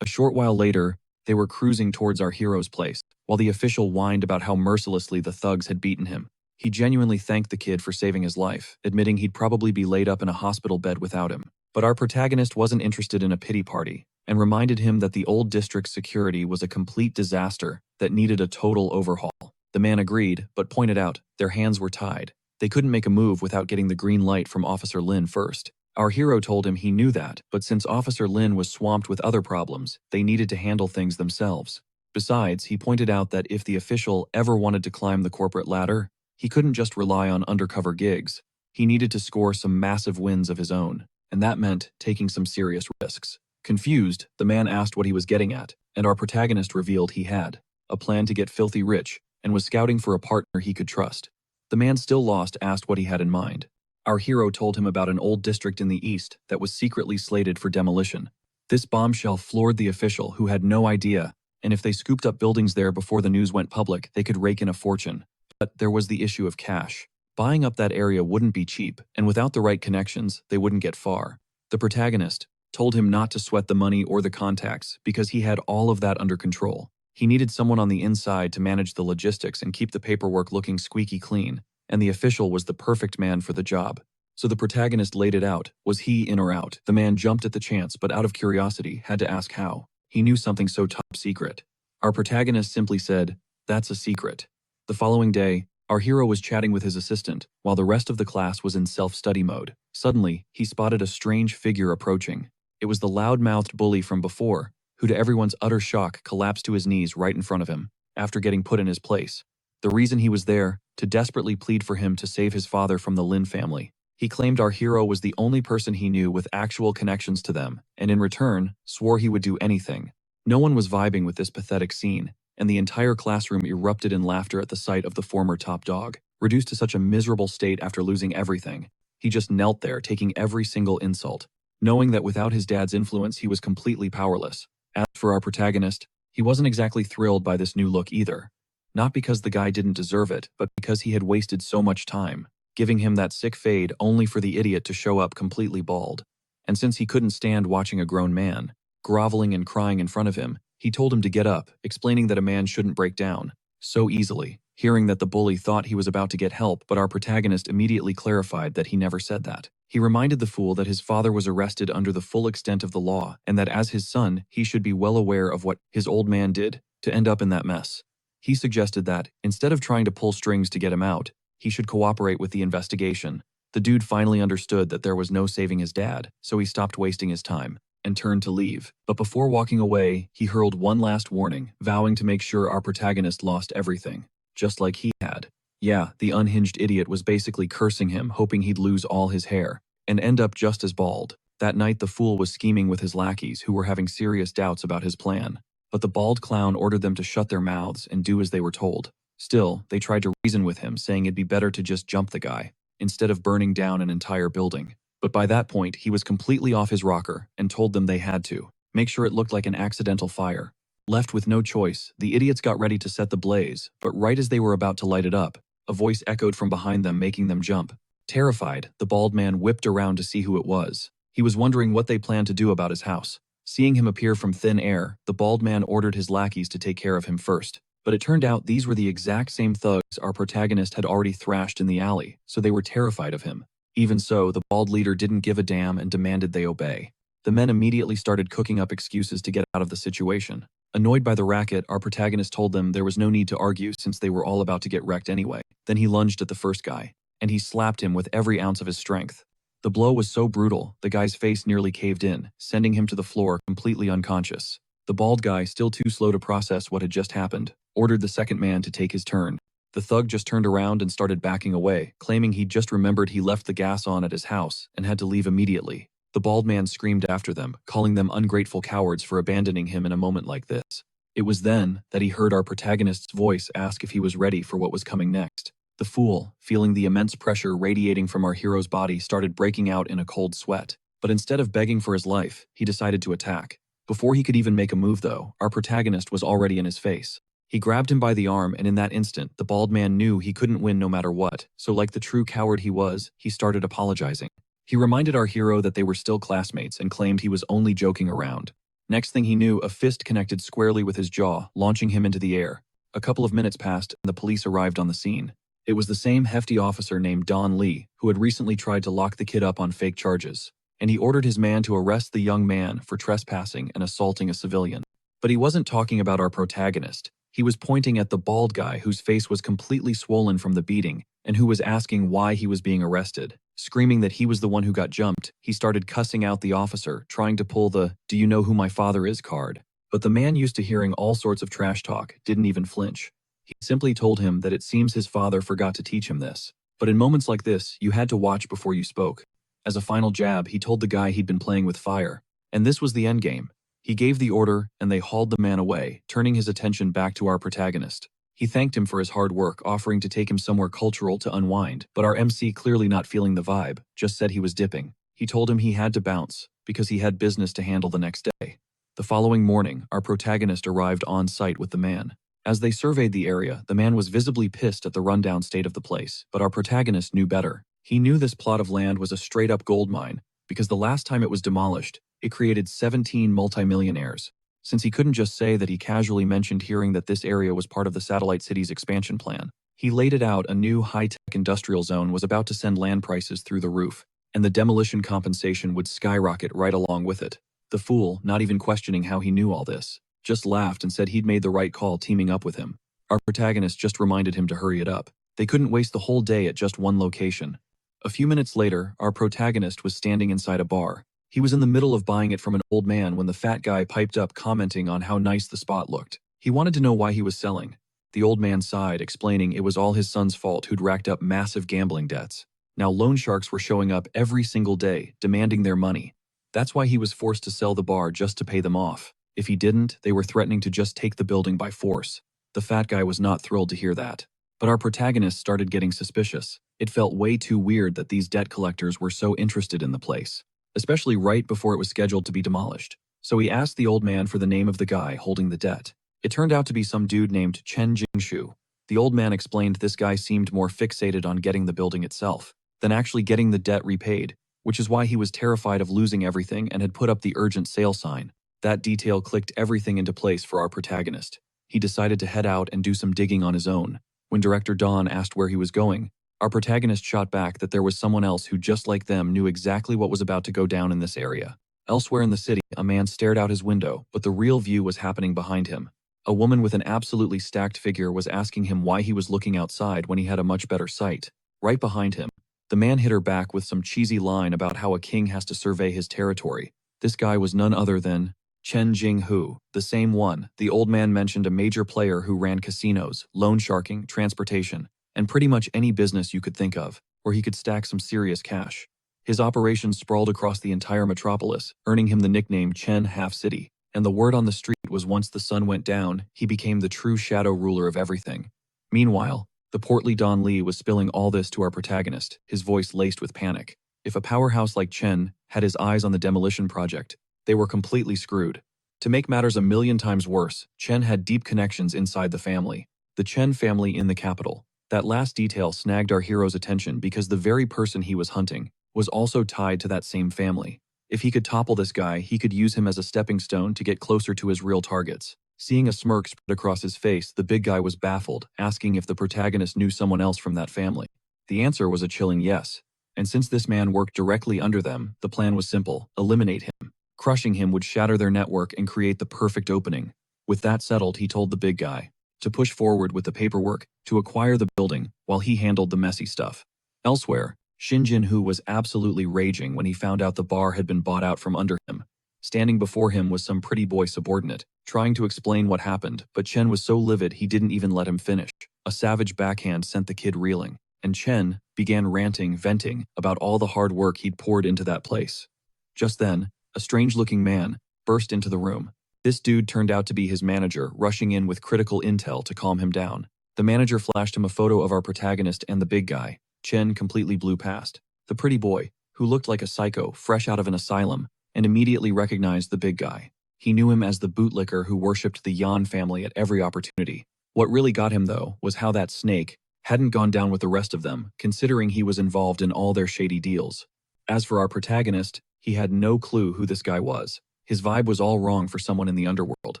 A short while later, they were cruising towards our hero's place, while the official whined about how mercilessly the thugs had beaten him. He genuinely thanked the kid for saving his life, admitting he'd probably be laid up in a hospital bed without him. But our protagonist wasn't interested in a pity party, and reminded him that the old district's security was a complete disaster that needed a total overhaul. The man agreed, but pointed out their hands were tied. They couldn't make a move without getting the green light from Officer Lin first. Our hero told him he knew that, but since Officer Lin was swamped with other problems, they needed to handle things themselves. Besides, he pointed out that if the official ever wanted to climb the corporate ladder, he couldn't just rely on undercover gigs. He needed to score some massive wins of his own, and that meant taking some serious risks. Confused, the man asked what he was getting at, and our protagonist revealed he had a plan to get filthy rich and was scouting for a partner he could trust. The man, still lost, asked what he had in mind. Our hero told him about an old district in the east that was secretly slated for demolition. This bombshell floored the official, who had no idea, and if they scooped up buildings there before the news went public, they could rake in a fortune. But there was the issue of cash. Buying up that area wouldn't be cheap, and without the right connections, they wouldn't get far. The protagonist told him not to sweat the money or the contacts because he had all of that under control. He needed someone on the inside to manage the logistics and keep the paperwork looking squeaky clean, and the official was the perfect man for the job. So the protagonist laid it out. Was he in or out? The man jumped at the chance, but out of curiosity, had to ask how. He knew something so top secret. Our protagonist simply said, "That's a secret." The following day, our hero was chatting with his assistant, while the rest of the class was in self-study mode. Suddenly, he spotted a strange figure approaching. It was the loud-mouthed bully from before, who to everyone's utter shock collapsed to his knees right in front of him, after getting put in his place. The reason he was there, to desperately plead for him to save his father from the Lin family. He claimed our hero was the only person he knew with actual connections to them, and in return, swore he would do anything. No one was vibing with this pathetic scene, and the entire classroom erupted in laughter at the sight of the former top dog, reduced to such a miserable state after losing everything. He just knelt there, taking every single insult, knowing that without his dad's influence he was completely powerless. As for our protagonist, he wasn't exactly thrilled by this new look either. Not because the guy didn't deserve it, but because he had wasted so much time, giving him that sick fade only for the idiot to show up completely bald. And since he couldn't stand watching a grown man groveling and crying in front of him, he told him to get up, explaining that a man shouldn't break down so easily. Hearing that the bully thought he was about to get help, but our protagonist immediately clarified that he never said that. He reminded the fool that his father was arrested under the full extent of the law, and that as his son, he should be well aware of what his old man did to end up in that mess. He suggested that, instead of trying to pull strings to get him out, he should cooperate with the investigation. The dude finally understood that there was no saving his dad, so he stopped wasting his time and turned to leave. But before walking away, he hurled one last warning, vowing to make sure our protagonist lost everything, just like he had. Yeah, the unhinged idiot was basically cursing him, hoping he'd lose all his hair and end up just as bald. That night, the fool was scheming with his lackeys, who were having serious doubts about his plan. But the bald clown ordered them to shut their mouths and do as they were told. Still, they tried to reason with him, saying it'd be better to just jump the guy, instead of burning down an entire building. But by that point, he was completely off his rocker and told them they had to make sure it looked like an accidental fire. Left with no choice, the idiots got ready to set the blaze, but right as they were about to light it up, a voice echoed from behind them, making them jump. Terrified, the bald man whipped around to see who it was. He was wondering what they planned to do about his house. Seeing him appear from thin air, the bald man ordered his lackeys to take care of him first. But it turned out these were the exact same thugs our protagonist had already thrashed in the alley, so they were terrified of him. Even so, the bald leader didn't give a damn and demanded they obey. The men immediately started cooking up excuses to get out of the situation. Annoyed by the racket, our protagonist told them there was no need to argue since they were all about to get wrecked anyway. Then he lunged at the first guy, and he slapped him with every ounce of his strength. The blow was so brutal, the guy's face nearly caved in, sending him to the floor completely unconscious. The bald guy, still too slow to process what had just happened, ordered the second man to take his turn. The thug just turned around and started backing away, claiming he'd just remembered he left the gas on at his house and had to leave immediately. The bald man screamed after them, calling them ungrateful cowards for abandoning him in a moment like this. It was then that he heard our protagonist's voice ask if he was ready for what was coming next. The fool, feeling the immense pressure radiating from our hero's body, started breaking out in a cold sweat. But instead of begging for his life, he decided to attack. Before he could even make a move though, our protagonist was already in his face. He grabbed him by the arm, and in that instant, the bald man knew he couldn't win no matter what, so like the true coward he was, he started apologizing. He reminded our hero that they were still classmates and claimed he was only joking around. Next thing he knew, a fist connected squarely with his jaw, launching him into the air. A couple of minutes passed, and the police arrived on the scene. It was the same hefty officer named Don Lee, who had recently tried to lock the kid up on fake charges, and he ordered his man to arrest the young man for trespassing and assaulting a civilian. But he wasn't talking about our protagonist. He was pointing at the bald guy whose face was completely swollen from the beating and who was asking why he was being arrested. Screaming that he was the one who got jumped, he started cussing out the officer, trying to pull the "do you know who my father is" card. But the man, used to hearing all sorts of trash talk, didn't even flinch. He simply told him that it seems his father forgot to teach him this. But in moments like this, you had to watch before you spoke. As a final jab, he told the guy he'd been playing with fire. And this was the endgame. He gave the order, and they hauled the man away, turning his attention back to our protagonist. He thanked him for his hard work, offering to take him somewhere cultural to unwind, but our MC, clearly not feeling the vibe, just said he was dipping. He told him he had to bounce, because he had business to handle the next day. The following morning, our protagonist arrived on site with the man. As they surveyed the area, the man was visibly pissed at the rundown state of the place, but our protagonist knew better. He knew this plot of land was a straight-up gold mine, because the last time it was demolished, it created 17 multimillionaires. Since he couldn't just say that, he casually mentioned hearing that this area was part of the Satellite City's expansion plan. He laid it out: a new high-tech industrial zone was about to send land prices through the roof, and the demolition compensation would skyrocket right along with it. The fool, not even questioning how he knew all this, just laughed and said he'd made the right call teaming up with him. Our protagonist just reminded him to hurry it up. They couldn't waste the whole day at just one location. A few minutes later, our protagonist was standing inside a bar. He was in the middle of buying it from an old man when the fat guy piped up, commenting on how nice the spot looked. He wanted to know why he was selling. The old man sighed, explaining it was all his son's fault, who'd racked up massive gambling debts. Now loan sharks were showing up every single day, demanding their money. That's why he was forced to sell the bar, just to pay them off. If he didn't, they were threatening to just take the building by force. The fat guy was not thrilled to hear that. But our protagonist started getting suspicious. It felt way too weird that these debt collectors were so interested in the place, especially right before it was scheduled to be demolished. So he asked the old man for the name of the guy holding the debt. It turned out to be some dude named Chen Jingshu. The old man explained this guy seemed more fixated on getting the building itself than actually getting the debt repaid, which is why he was terrified of losing everything and had put up the urgent sale sign. That detail clicked everything into place for our protagonist. He decided to head out and do some digging on his own. When Director Don asked where he was going, our protagonist shot back that there was someone else who, just like them, knew exactly what was about to go down in this area. Elsewhere in the city, a man stared out his window, but the real view was happening behind him. A woman with an absolutely stacked figure was asking him why he was looking outside when he had a much better sight. Right behind him, the man hit her back with some cheesy line about how a king has to survey his territory. This guy was none other than Chen Jinghu, the same one. The old man mentioned a major player who ran casinos, loan sharking, transportation, and pretty much any business you could think of, where he could stack some serious cash. His operations sprawled across the entire metropolis, earning him the nickname Chen Half City. And the word on the street was, once the sun went down, he became the true shadow ruler of everything. Meanwhile, the portly Don Lee was spilling all this to our protagonist, his voice laced with panic. If a powerhouse like Chen had his eyes on the demolition project, they were completely screwed. To make matters a million times worse, Chen had deep connections inside the family. The Chen family in the capital. That last detail snagged our hero's attention because the very person he was hunting was also tied to that same family. If he could topple this guy, he could use him as a stepping stone to get closer to his real targets. Seeing a smirk spread across his face, the big guy was baffled, asking if the protagonist knew someone else from that family. The answer was a chilling yes. And since this man worked directly under them, the plan was simple: eliminate him. Crushing him would shatter their network and create the perfect opening. With that settled, he told the big guy to push forward with the paperwork to acquire the building while he handled the messy stuff. Elsewhere, Shin Jin-Hu was absolutely raging when he found out the bar had been bought out from under him. Standing before him was some pretty boy subordinate, trying to explain what happened, but Chen was so livid he didn't even let him finish. A savage backhand sent the kid reeling, and Chen began ranting, venting about all the hard work he'd poured into that place. Just then, a strange-looking man burst into the room. This dude turned out to be his manager, rushing in with critical intel to calm him down. The manager flashed him a photo of our protagonist and the big guy. Chen completely blew past the pretty boy, who looked like a psycho fresh out of an asylum, and immediately recognized the big guy. He knew him as the bootlicker who worshipped the Yan family at every opportunity. What really got him, though, was how that snake hadn't gone down with the rest of them, considering he was involved in all their shady deals. As for our protagonist, he had no clue who this guy was. His vibe was all wrong for someone in the underworld.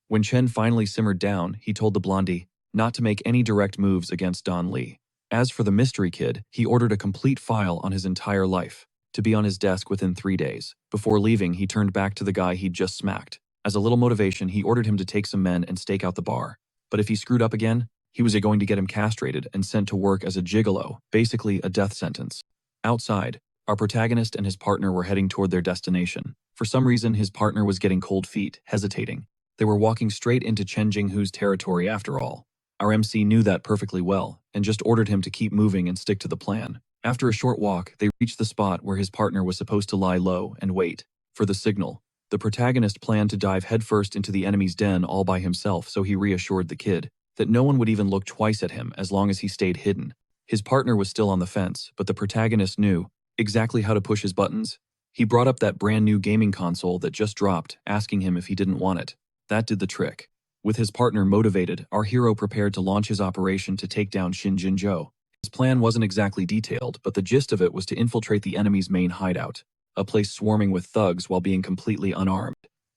When Chen finally simmered down, he told the blondie not to make any direct moves against Don Lee. As for the mystery kid, he ordered a complete file on his entire life to be on his desk within 3 days. Before leaving, he turned back to the guy he'd just smacked. As a little motivation, he ordered him to take some men and stake out the bar. But if he screwed up again, he was going to get him castrated and sent to work as a gigolo, basically a death sentence. Outside, our protagonist and his partner were heading toward their destination. For some reason, his partner was getting cold feet, hesitating. They were walking straight into Chen Jinghu's territory after all. Our MC knew that perfectly well, and just ordered him to keep moving and stick to the plan. After a short walk, they reached the spot where his partner was supposed to lie low and wait for the signal. The protagonist planned to dive headfirst into the enemy's den all by himself, so he reassured the kid that no one would even look twice at him as long as he stayed hidden. His partner was still on the fence, but the protagonist knew exactly how to push his buttons. He brought up that brand new gaming console that just dropped, asking him if he didn't want it. That did the trick. With his partner motivated, our hero prepared to launch his operation to take down Shin Jin-Jo. His plan wasn't exactly detailed, but the gist of it was to infiltrate the enemy's main hideout, a place swarming with thugs while being completely unarmed.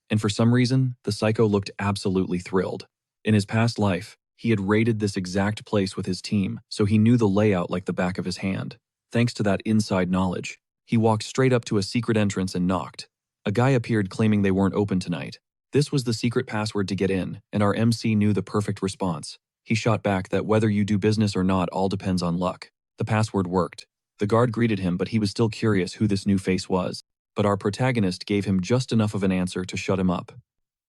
And for some reason, the psycho looked absolutely thrilled. In his past life, he had raided this exact place with his team, so he knew the layout like the back of his hand. Thanks to that inside knowledge, he walked straight up to a secret entrance and knocked. A guy appeared claiming they weren't open tonight. This was the secret password to get in, and our MC knew the perfect response. He shot back that whether you do business or not all depends on luck. The password worked. The guard greeted him, but he was still curious who this new face was. But our protagonist gave him just enough of an answer to shut him up.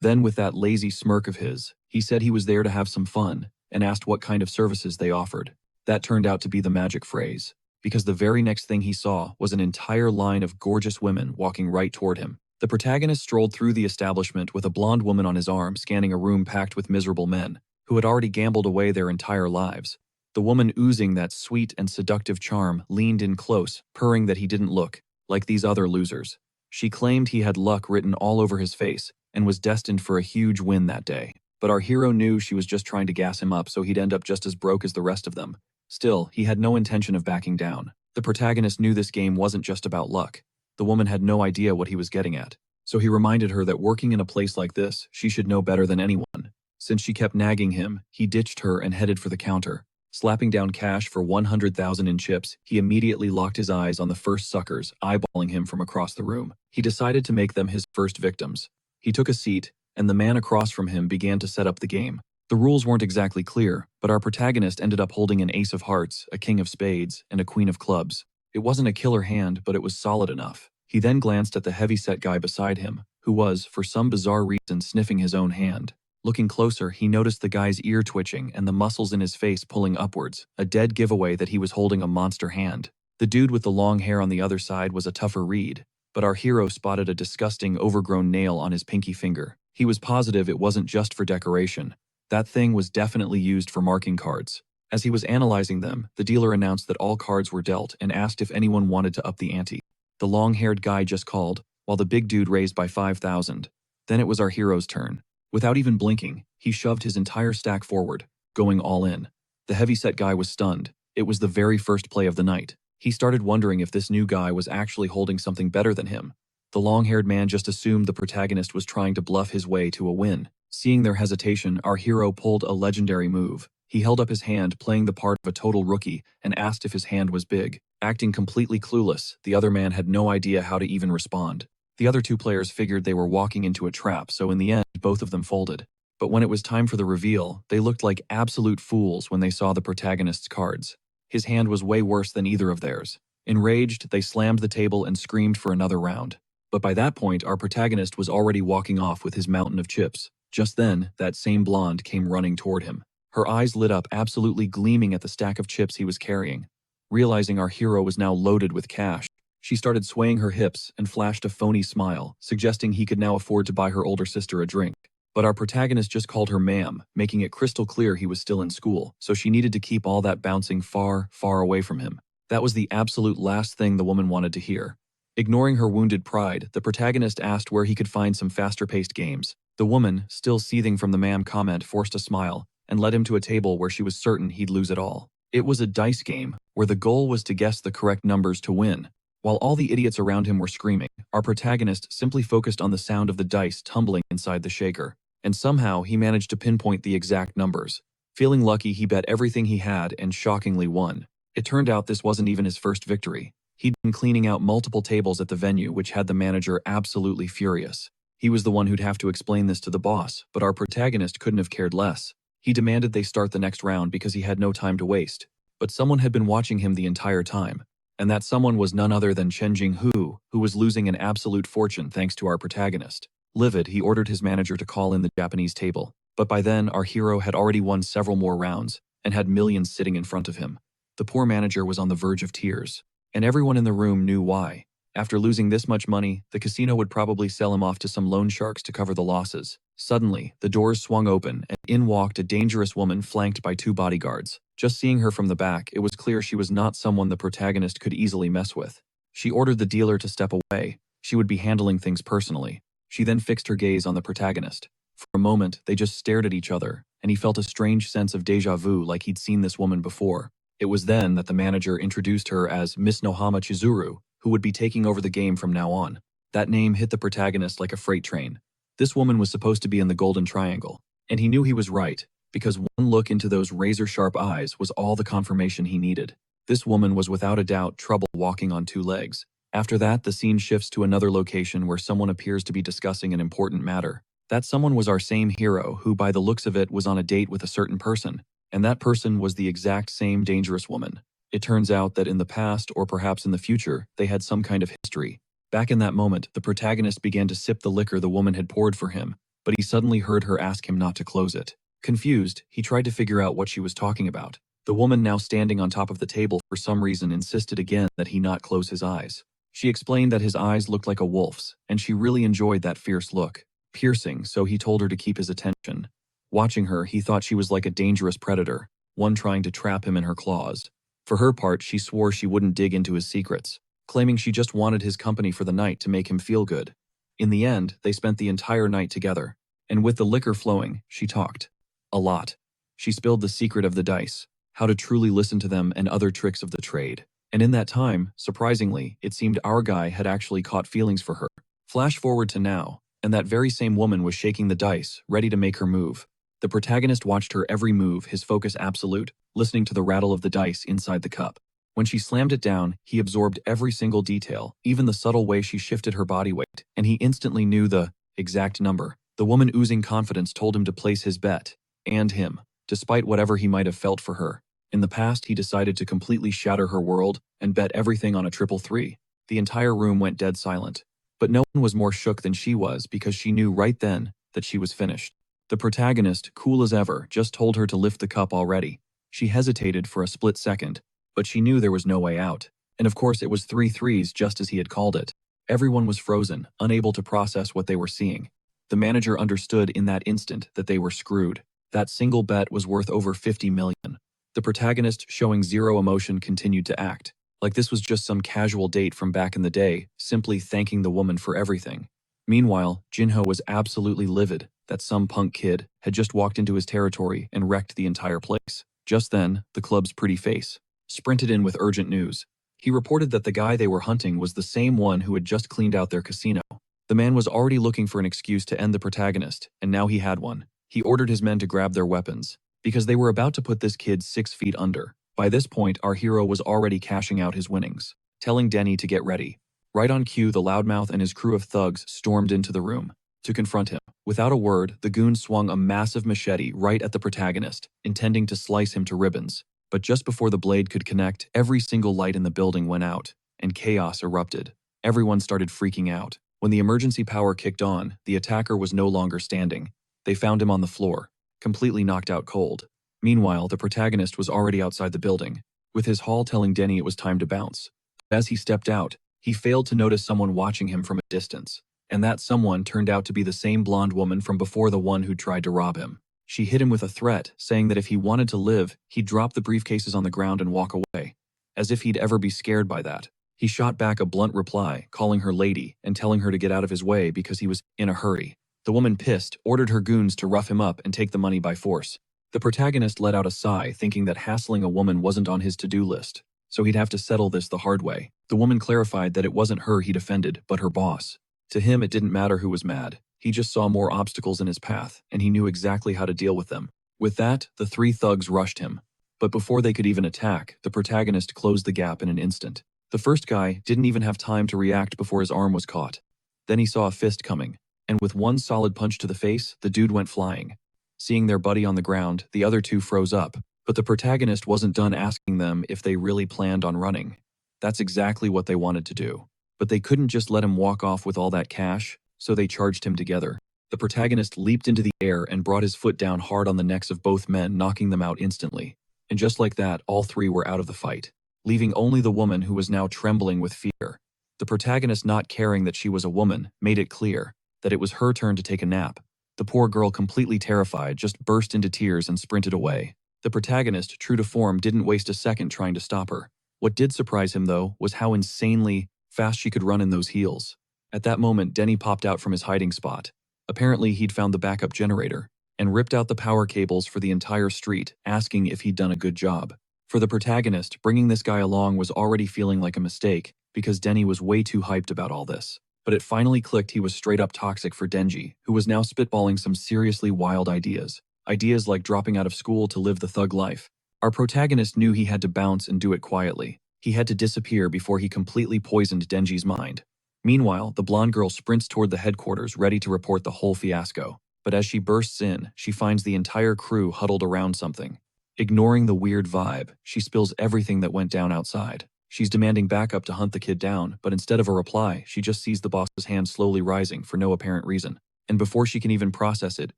Then, with that lazy smirk of his, he said he was there to have some fun, and asked what kind of services they offered. That turned out to be the magic phrase, because the very next thing he saw was an entire line of gorgeous women walking right toward him. The protagonist strolled through the establishment with a blonde woman on his arm, scanning a room packed with miserable men who had already gambled away their entire lives. The woman, oozing that sweet and seductive charm, leaned in close, purring that he didn't look like these other losers. She claimed he had luck written all over his face and was destined for a huge win that day. But our hero knew she was just trying to gas him up so he'd end up just as broke as the rest of them. Still, he had no intention of backing down. The protagonist knew this game wasn't just about luck. The woman had no idea what he was getting at, so he reminded her that working in a place like this, she should know better than anyone. Since she kept nagging him, he ditched her and headed for the counter. Slapping down cash for 100,000 in chips, he immediately locked his eyes on the first suckers, eyeballing him from across the room. He decided to make them his first victims. He took a seat, and the man across from him began to set up the game. The rules weren't exactly clear, but our protagonist ended up holding an ace of hearts, a king of spades, and a queen of clubs. It wasn't a killer hand, but it was solid enough. He then glanced at the heavy-set guy beside him, who was, for some bizarre reason, sniffing his own hand. Looking closer, he noticed the guy's ear twitching and the muscles in his face pulling upwards, a dead giveaway that he was holding a monster hand. The dude with the long hair on the other side was a tougher read, but our hero spotted a disgusting, overgrown nail on his pinky finger. He was positive it wasn't just for decoration. That thing was definitely used for marking cards. As he was analyzing them, the dealer announced that all cards were dealt and asked if anyone wanted to up the ante. The long-haired guy just called, while the big dude raised by 5,000. Then it was our hero's turn. Without even blinking, he shoved his entire stack forward, going all in. The heavy-set guy was stunned. It was the very first play of the night. He started wondering if this new guy was actually holding something better than him. The long-haired man just assumed the protagonist was trying to bluff his way to a win. Seeing their hesitation, our hero pulled a legendary move. He held up his hand, playing the part of a total rookie, and asked if his hand was big. Acting completely clueless, the other man had no idea how to even respond. The other two players figured they were walking into a trap, so in the end, both of them folded. But when it was time for the reveal, they looked like absolute fools when they saw the protagonist's cards. His hand was way worse than either of theirs. Enraged, they slammed the table and screamed for another round. But by that point, our protagonist was already walking off with his mountain of chips. Just then, that same blonde came running toward him. Her eyes lit up, absolutely gleaming at the stack of chips he was carrying. Realizing our hero was now loaded with cash, she started swaying her hips and flashed a phony smile, suggesting he could now afford to buy her older sister a drink. But our protagonist just called her ma'am, making it crystal clear he was still in school, so she needed to keep all that bouncing far, far away from him. That was the absolute last thing the woman wanted to hear. Ignoring her wounded pride, the protagonist asked where he could find some faster-paced games. The woman, still seething from the ma'am comment, forced a smile and led him to a table where she was certain he'd lose it all. It was a dice game, where the goal was to guess the correct numbers to win. While all the idiots around him were screaming, our protagonist simply focused on the sound of the dice tumbling inside the shaker. And somehow he managed to pinpoint the exact numbers. Feeling lucky, he bet everything he had and shockingly won. It turned out this wasn't even his first victory. He'd been cleaning out multiple tables at the venue, which had the manager absolutely furious. He was the one who'd have to explain this to the boss, but our protagonist couldn't have cared less. He demanded they start the next round because he had no time to waste. But someone had been watching him the entire time. And that someone was none other than Chen Jinghu, who was losing an absolute fortune thanks to our protagonist. Livid, he ordered his manager to call in the Japanese table. But by then, our hero had already won several more rounds and had millions sitting in front of him. The poor manager was on the verge of tears. And everyone in the room knew why. After losing this much money, the casino would probably sell him off to some loan sharks to cover the losses. Suddenly, the doors swung open, and in walked a dangerous woman flanked by two bodyguards. Just seeing her from the back, it was clear she was not someone the protagonist could easily mess with. She ordered the dealer to step away. She would be handling things personally. She then fixed her gaze on the protagonist. For a moment, they just stared at each other, and he felt a strange sense of déjà vu, like he'd seen this woman before. It was then that the manager introduced her as Miss Nohama Chizuru, who would be taking over the game from now on. That name hit the protagonist like a freight train. This woman was supposed to be in the Golden Triangle, and he knew he was right, because one look into those razor-sharp eyes was all the confirmation he needed. This woman was without a doubt trouble walking on two legs. After that, the scene shifts to another location where someone appears to be discussing an important matter. That someone was our same hero, who by the looks of it was on a date with a certain person, and that person was the exact same dangerous woman. It turns out that in the past, or perhaps in the future, they had some kind of history. Back in that moment, the protagonist began to sip the liquor the woman had poured for him, but he suddenly heard her ask him not to close it. Confused, he tried to figure out what she was talking about. The woman, now standing on top of the table for some reason, insisted again that he not close his eyes. She explained that his eyes looked like a wolf's, and she really enjoyed that fierce look. Piercing, so he told her to keep his attention. Watching her, he thought she was like a dangerous predator, one trying to trap him in her claws. For her part, she swore she wouldn't dig into his secrets, claiming she just wanted his company for the night to make him feel good. In the end, they spent the entire night together, and with the liquor flowing, she talked. A lot. She spilled the secret of the dice, how to truly listen to them, and other tricks of the trade. And in that time, surprisingly, it seemed our guy had actually caught feelings for her. Flash forward to now, and that very same woman was shaking the dice, ready to make her move. The protagonist watched her every move, his focus absolute, listening to the rattle of the dice inside the cup. When she slammed it down, he absorbed every single detail, even the subtle way she shifted her body weight, and he instantly knew the exact number. The woman, oozing confidence, told him to place his bet, and him, despite whatever he might have felt for her. In the past, he decided to completely shatter her world and bet everything on a 333. The entire room went dead silent, but no one was more shook than she was, because she knew right then that she was finished. The protagonist, cool as ever, just told her to lift the cup already. She hesitated for a split second, but she knew there was no way out. And of course it was 3 threes, just as he had called it. Everyone was frozen, unable to process what they were seeing. The manager understood in that instant that they were screwed. That single bet was worth over 50 million. The protagonist, showing zero emotion, continued to act like this was just some casual date from back in the day, simply thanking the woman for everything. Meanwhile, Jinho was absolutely livid that some punk kid had just walked into his territory and wrecked the entire place. Just then, the club's pretty face sprinted in with urgent news. He reported that the guy they were hunting was the same one who had just cleaned out their casino. The man was already looking for an excuse to end the protagonist, and now he had one. He ordered his men to grab their weapons, because they were about to put this kid 6 feet under. By this point, our hero was already cashing out his winnings, telling Denny to get ready. Right on cue, the loudmouth and his crew of thugs stormed into the room to confront him. Without a word, the goons swung a massive machete right at the protagonist, intending to slice him to ribbons. But just before the blade could connect, every single light in the building went out, and chaos erupted. Everyone started freaking out. When the emergency power kicked on, the attacker was no longer standing. They found him on the floor, completely knocked out cold. Meanwhile, the protagonist was already outside the building, with his haul telling Denny it was time to bounce. As he stepped out, he failed to notice someone watching him from a distance, and that someone turned out to be the same blonde woman from before, the one who tried to rob him. She hit him with a threat, saying that if he wanted to live, he'd drop the briefcases on the ground and walk away. As if he'd ever be scared by that. He shot back a blunt reply, calling her lady and telling her to get out of his way because he was in a hurry. The woman, pissed, ordered her goons to rough him up and take the money by force. The protagonist let out a sigh, thinking that hassling a woman wasn't on his to-do list, so he'd have to settle this the hard way. The woman clarified that it wasn't her he'd offended, but her boss. To him, it didn't matter who was mad. He just saw more obstacles in his path, and he knew exactly how to deal with them. With that, the 3 thugs rushed him. But before they could even attack, the protagonist closed the gap in an instant. The first guy didn't even have time to react before his arm was caught. Then he saw a fist coming, and with one solid punch to the face, the dude went flying. Seeing their buddy on the ground, the other 2 froze up, but the protagonist wasn't done asking them if they really planned on running. That's exactly what they wanted to do. But they couldn't just let him walk off with all that cash, so they charged him together. The protagonist leaped into the air and brought his foot down hard on the necks of both men, knocking them out instantly. And just like that, all 3 were out of the fight, leaving only the woman, who was now trembling with fear. The protagonist, not caring that she was a woman, made it clear that it was her turn to take a nap. The poor girl, completely terrified, just burst into tears and sprinted away. The protagonist, true to form, didn't waste a second trying to stop her. What did surprise him, though, was how insanely fast she could run in those heels. At that moment, Denny popped out from his hiding spot. Apparently, he'd found the backup generator and ripped out the power cables for the entire street, asking if he'd done a good job. For the protagonist, bringing this guy along was already feeling like a mistake because Denny was way too hyped about all this. But it finally clicked. He was straight up toxic for Denji, who was now spitballing some seriously wild ideas. Ideas like dropping out of school to live the thug life. Our protagonist knew he had to bounce and do it quietly. He had to disappear before he completely poisoned Denji's mind. Meanwhile, the blonde girl sprints toward the headquarters, ready to report the whole fiasco. But as she bursts in, she finds the entire crew huddled around something. Ignoring the weird vibe, she spills everything that went down outside. She's demanding backup to hunt the kid down, but instead of a reply, she just sees the boss's hand slowly rising for no apparent reason. And before she can even process it,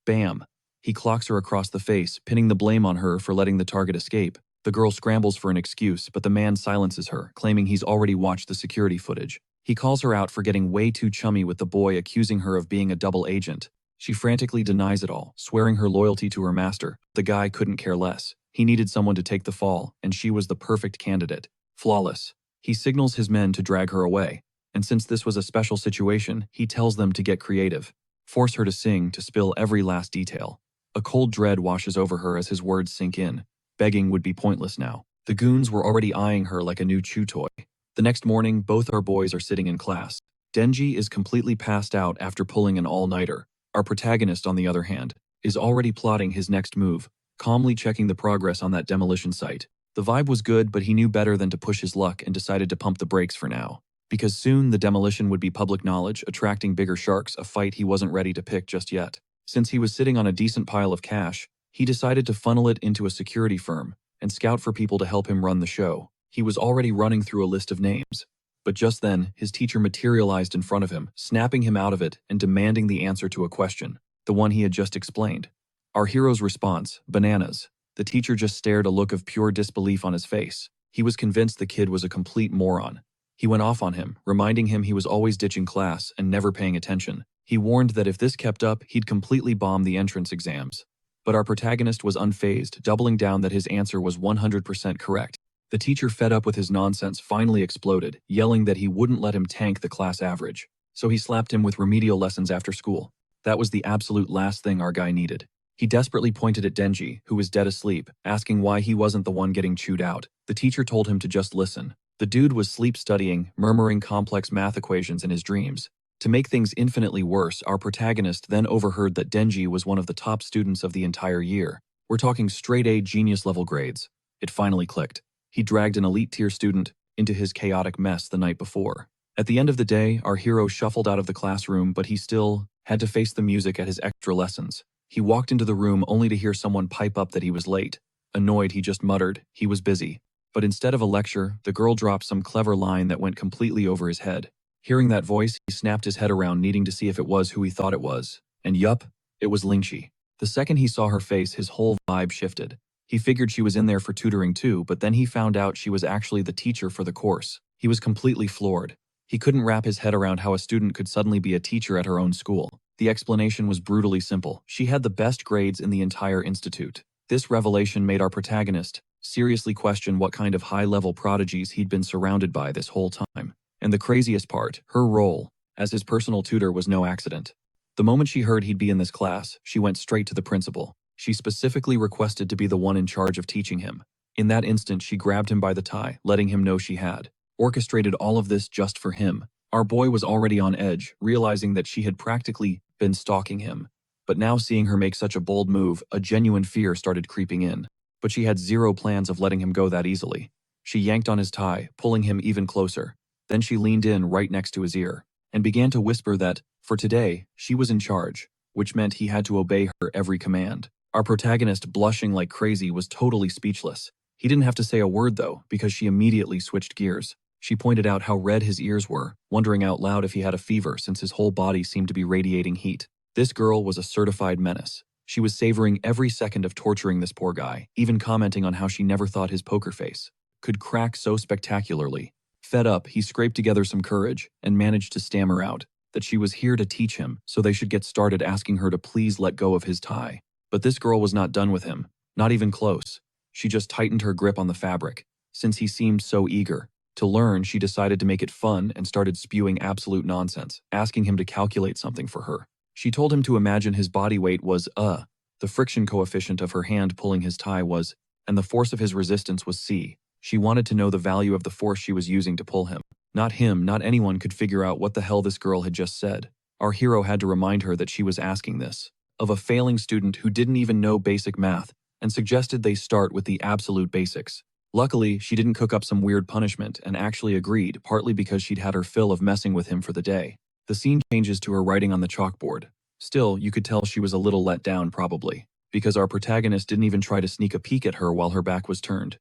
bam! He clocks her across the face, pinning the blame on her for letting the target escape. The girl scrambles for an excuse, but the man silences her, claiming he's already watched the security footage. He calls her out for getting way too chummy with the boy, accusing her of being a double agent. She frantically denies it all, swearing her loyalty to her master. The guy couldn't care less. He needed someone to take the fall, and she was the perfect candidate. Flawless. He signals his men to drag her away, and since this was a special situation, he tells them to get creative. Force her to sing, to spill every last detail. A cold dread washes over her as his words sink in. Begging would be pointless now. The goons were already eyeing her like a new chew toy. The next morning, both our boys are sitting in class. Denji is completely passed out after pulling an all-nighter. Our protagonist, on the other hand, is already plotting his next move, calmly checking the progress on that demolition site. The vibe was good, but he knew better than to push his luck and decided to pump the brakes for now. Because soon the demolition would be public knowledge, attracting bigger sharks, a fight he wasn't ready to pick just yet. Since he was sitting on a decent pile of cash, he decided to funnel it into a security firm and scout for people to help him run the show. He was already running through a list of names. But just then, his teacher materialized in front of him, snapping him out of it and demanding the answer to a question, the one he had just explained. Our hero's response, bananas. The teacher just stared, a look of pure disbelief on his face. He was convinced the kid was a complete moron. He went off on him, reminding him he was always ditching class and never paying attention. He warned that if this kept up, he'd completely bomb the entrance exams. But our protagonist was unfazed, doubling down that his answer was 100% correct. The teacher, fed up with his nonsense, finally exploded, yelling that he wouldn't let him tank the class average. So he slapped him with remedial lessons after school. That was the absolute last thing our guy needed. He desperately pointed at Denji, who was dead asleep, asking why he wasn't the one getting chewed out. The teacher told him to just listen. The dude was sleep studying, murmuring complex math equations in his dreams. To make things infinitely worse, our protagonist then overheard that Denji was one of the top students of the entire year. We're talking straight A genius level grades. It finally clicked. He dragged an elite tier student into his chaotic mess the night before. At the end of the day, our hero shuffled out of the classroom, but he still had to face the music at his extra lessons. He walked into the room only to hear someone pipe up that he was late. Annoyed, he just muttered, he was busy. But instead of a lecture, the girl dropped some clever line that went completely over his head. Hearing that voice, he snapped his head around, needing to see if it was who he thought it was. And yup, it was Lingxi. The second he saw her face, his whole vibe shifted. He figured she was in there for tutoring too, but then he found out she was actually the teacher for the course. He was completely floored. He couldn't wrap his head around how a student could suddenly be a teacher at her own school. The explanation was brutally simple. She had the best grades in the entire institute. This revelation made our protagonist seriously question what kind of high-level prodigies he'd been surrounded by this whole time. And the craziest part, her role as his personal tutor was no accident. The moment she heard he'd be in this class, she went straight to the principal. She specifically requested to be the one in charge of teaching him. In that instant, she grabbed him by the tie, letting him know she had orchestrated all of this just for him. Our boy was already on edge, realizing that she had practically been stalking him. But now seeing her make such a bold move, a genuine fear started creeping in. But she had zero plans of letting him go that easily. She yanked on his tie, pulling him even closer. Then she leaned in right next to his ear and began to whisper that, for today, she was in charge, which meant he had to obey her every command. Our protagonist, blushing like crazy, was totally speechless. He didn't have to say a word though, because she immediately switched gears. She pointed out how red his ears were, wondering out loud if he had a fever since his whole body seemed to be radiating heat. This girl was a certified menace. She was savoring every second of torturing this poor guy, even commenting on how she never thought his poker face could crack so spectacularly. Fed up, he scraped together some courage and managed to stammer out that she was here to teach him, so they should get started, asking her to please let go of his tie. But this girl was not done with him, not even close. She just tightened her grip on the fabric. Since he seemed so eager to learn, she decided to make it fun and started spewing absolute nonsense, asking him to calculate something for her. She told him to imagine his body weight was the friction coefficient of her hand pulling his tie was, and the force of his resistance was c. She wanted to know the value of the force she was using to pull him. Not him, not anyone could figure out what the hell this girl had just said. Our hero had to remind her that she was asking this of a failing student who didn't even know basic math, and suggested they start with the absolute basics. Luckily, she didn't cook up some weird punishment and actually agreed, partly because she'd had her fill of messing with him for the day. The scene changes to her writing on the chalkboard. Still, you could tell she was a little let down probably, because our protagonist didn't even try to sneak a peek at her while her back was turned.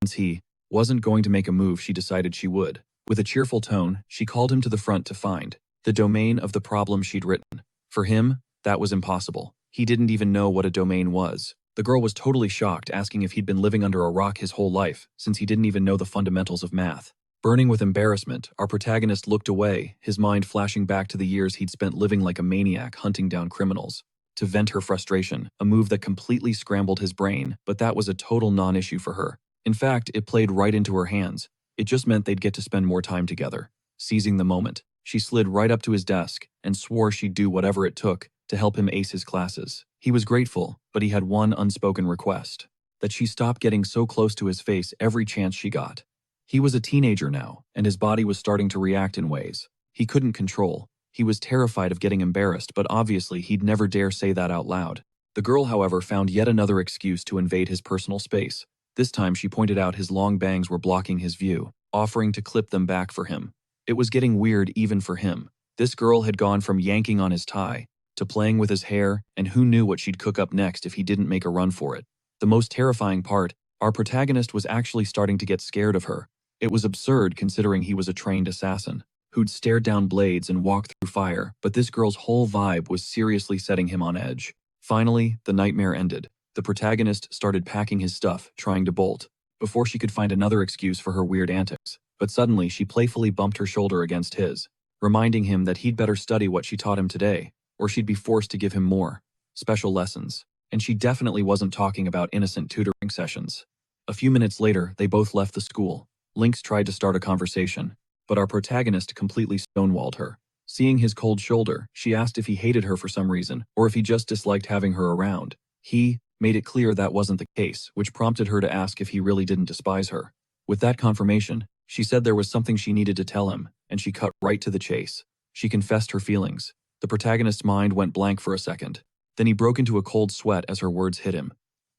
Since he wasn't going to make a move, she decided she would. With a cheerful tone, she called him to the front to find the domain of the problem she'd written. For him, that was impossible. He didn't even know what a domain was. The girl was totally shocked, asking if he'd been living under a rock his whole life, since he didn't even know the fundamentals of math. Burning with embarrassment, our protagonist looked away, his mind flashing back to the years he'd spent living like a maniac hunting down criminals. To vent her frustration, a move that completely scrambled his brain, but that was a total non-issue for her. In fact, it played right into her hands. It just meant they'd get to spend more time together. Seizing the moment, she slid right up to his desk and swore she'd do whatever it took to help him ace his classes. He was grateful, but he had one unspoken request: that she stop getting so close to his face every chance she got. He was a teenager now, and his body was starting to react in ways he couldn't control. He was terrified of getting embarrassed, but obviously he'd never dare say that out loud. The girl, however, found yet another excuse to invade his personal space. This time she pointed out his long bangs were blocking his view, offering to clip them back for him. It was getting weird even for him. This girl had gone from yanking on his tie to playing with his hair, and who knew what she'd cook up next if he didn't make a run for it. The most terrifying part, our protagonist was actually starting to get scared of her. It was absurd considering he was a trained assassin who'd stared down blades and walked through fire, but this girl's whole vibe was seriously setting him on edge. Finally, the nightmare ended. The protagonist started packing his stuff, trying to bolt, before she could find another excuse for her weird antics. But suddenly, she playfully bumped her shoulder against his, reminding him that he'd better study what she taught him today, or she'd be forced to give him more special lessons. And she definitely wasn't talking about innocent tutoring sessions. A few minutes later, they both left the school. Lynx tried to start a conversation, but our protagonist completely stonewalled her. Seeing his cold shoulder, she asked if he hated her for some reason, or if he just disliked having her around. He made it clear that wasn't the case, which prompted her to ask if he really didn't despise her. With that confirmation, She said there was something she needed to tell him, and she cut right to the chase. She confessed her feelings. The protagonist's mind went blank for a second. Then he broke into a cold sweat as her words hit him.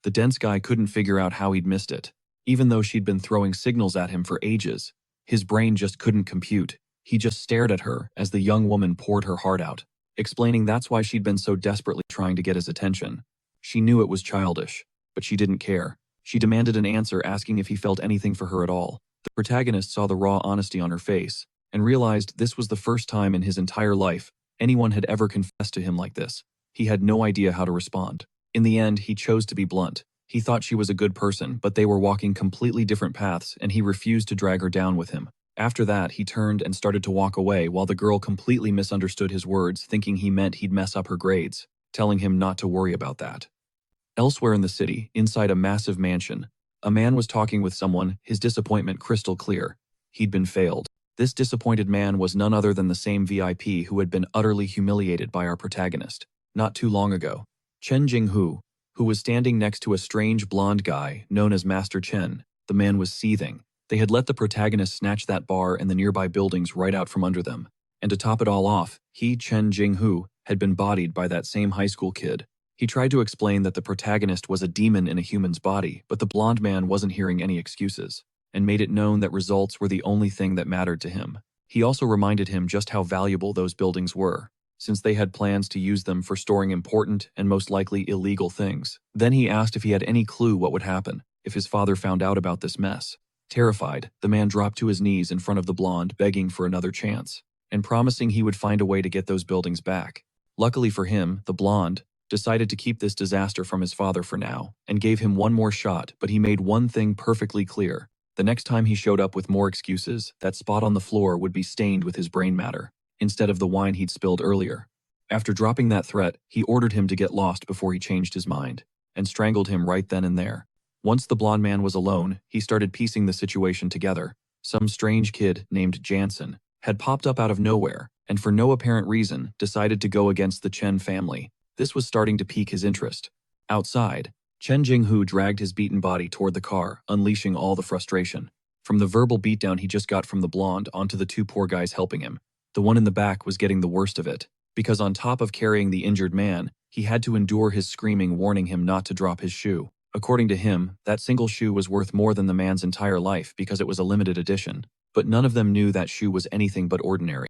The dense guy couldn't figure out how he'd missed it. Even though she'd been throwing signals at him for ages, his brain just couldn't compute. He just stared at her as the young woman poured her heart out, explaining that's why she'd been so desperately trying to get his attention. She knew it was childish, but she didn't care. She demanded an answer, asking if he felt anything for her at all. The protagonist saw the raw honesty on her face and realized this was the first time in his entire life anyone had ever confessed to him like this. He had no idea how to respond. In the end, he chose to be blunt. He thought she was a good person, but they were walking completely different paths, and he refused to drag her down with him. After that, he turned and started to walk away while the girl completely misunderstood his words, thinking he meant he'd mess up her grades, telling him not to worry about that. Elsewhere in the city, inside a massive mansion, a man was talking with someone, his disappointment crystal clear. He'd been failed. This disappointed man was none other than the same VIP who had been utterly humiliated by our protagonist not too long ago. Chen Jinghu, who was standing next to a strange blonde guy known as Master Chen. The man was seething. They had let the protagonist snatch that bar and the nearby buildings right out from under them. And to top it all off, he, Chen Jinghu, had been bodied by that same high school kid. He tried to explain that the protagonist was a demon in a human's body, but the blonde man wasn't hearing any excuses, and made it known that results were the only thing that mattered to him. He also reminded him just how valuable those buildings were, since they had plans to use them for storing important and most likely illegal things. Then he asked if he had any clue what would happen if his father found out about this mess. Terrified, the man dropped to his knees in front of the blonde, begging for another chance, and promising he would find a way to get those buildings back. Luckily for him, the blonde decided to keep this disaster from his father for now, and gave him one more shot, but he made one thing perfectly clear. The next time he showed up with more excuses, that spot on the floor would be stained with his brain matter, instead of the wine he'd spilled earlier. After dropping that threat, he ordered him to get lost before he changed his mind, and strangled him right then and there. Once the blonde man was alone, he started piecing the situation together. Some strange kid named Jansen had popped up out of nowhere, and for no apparent reason, decided to go against the Chen family. This was starting to pique his interest. Outside, Chen Jinghu dragged his beaten body toward the car, unleashing all the frustration. From the verbal beatdown he just got from the blonde onto the two poor guys helping him, the one in the back was getting the worst of it, because on top of carrying the injured man, he had to endure his screaming warning him not to drop his shoe. According to him, that single shoe was worth more than the man's entire life because it was a limited edition, but none of them knew that shoe was anything but ordinary.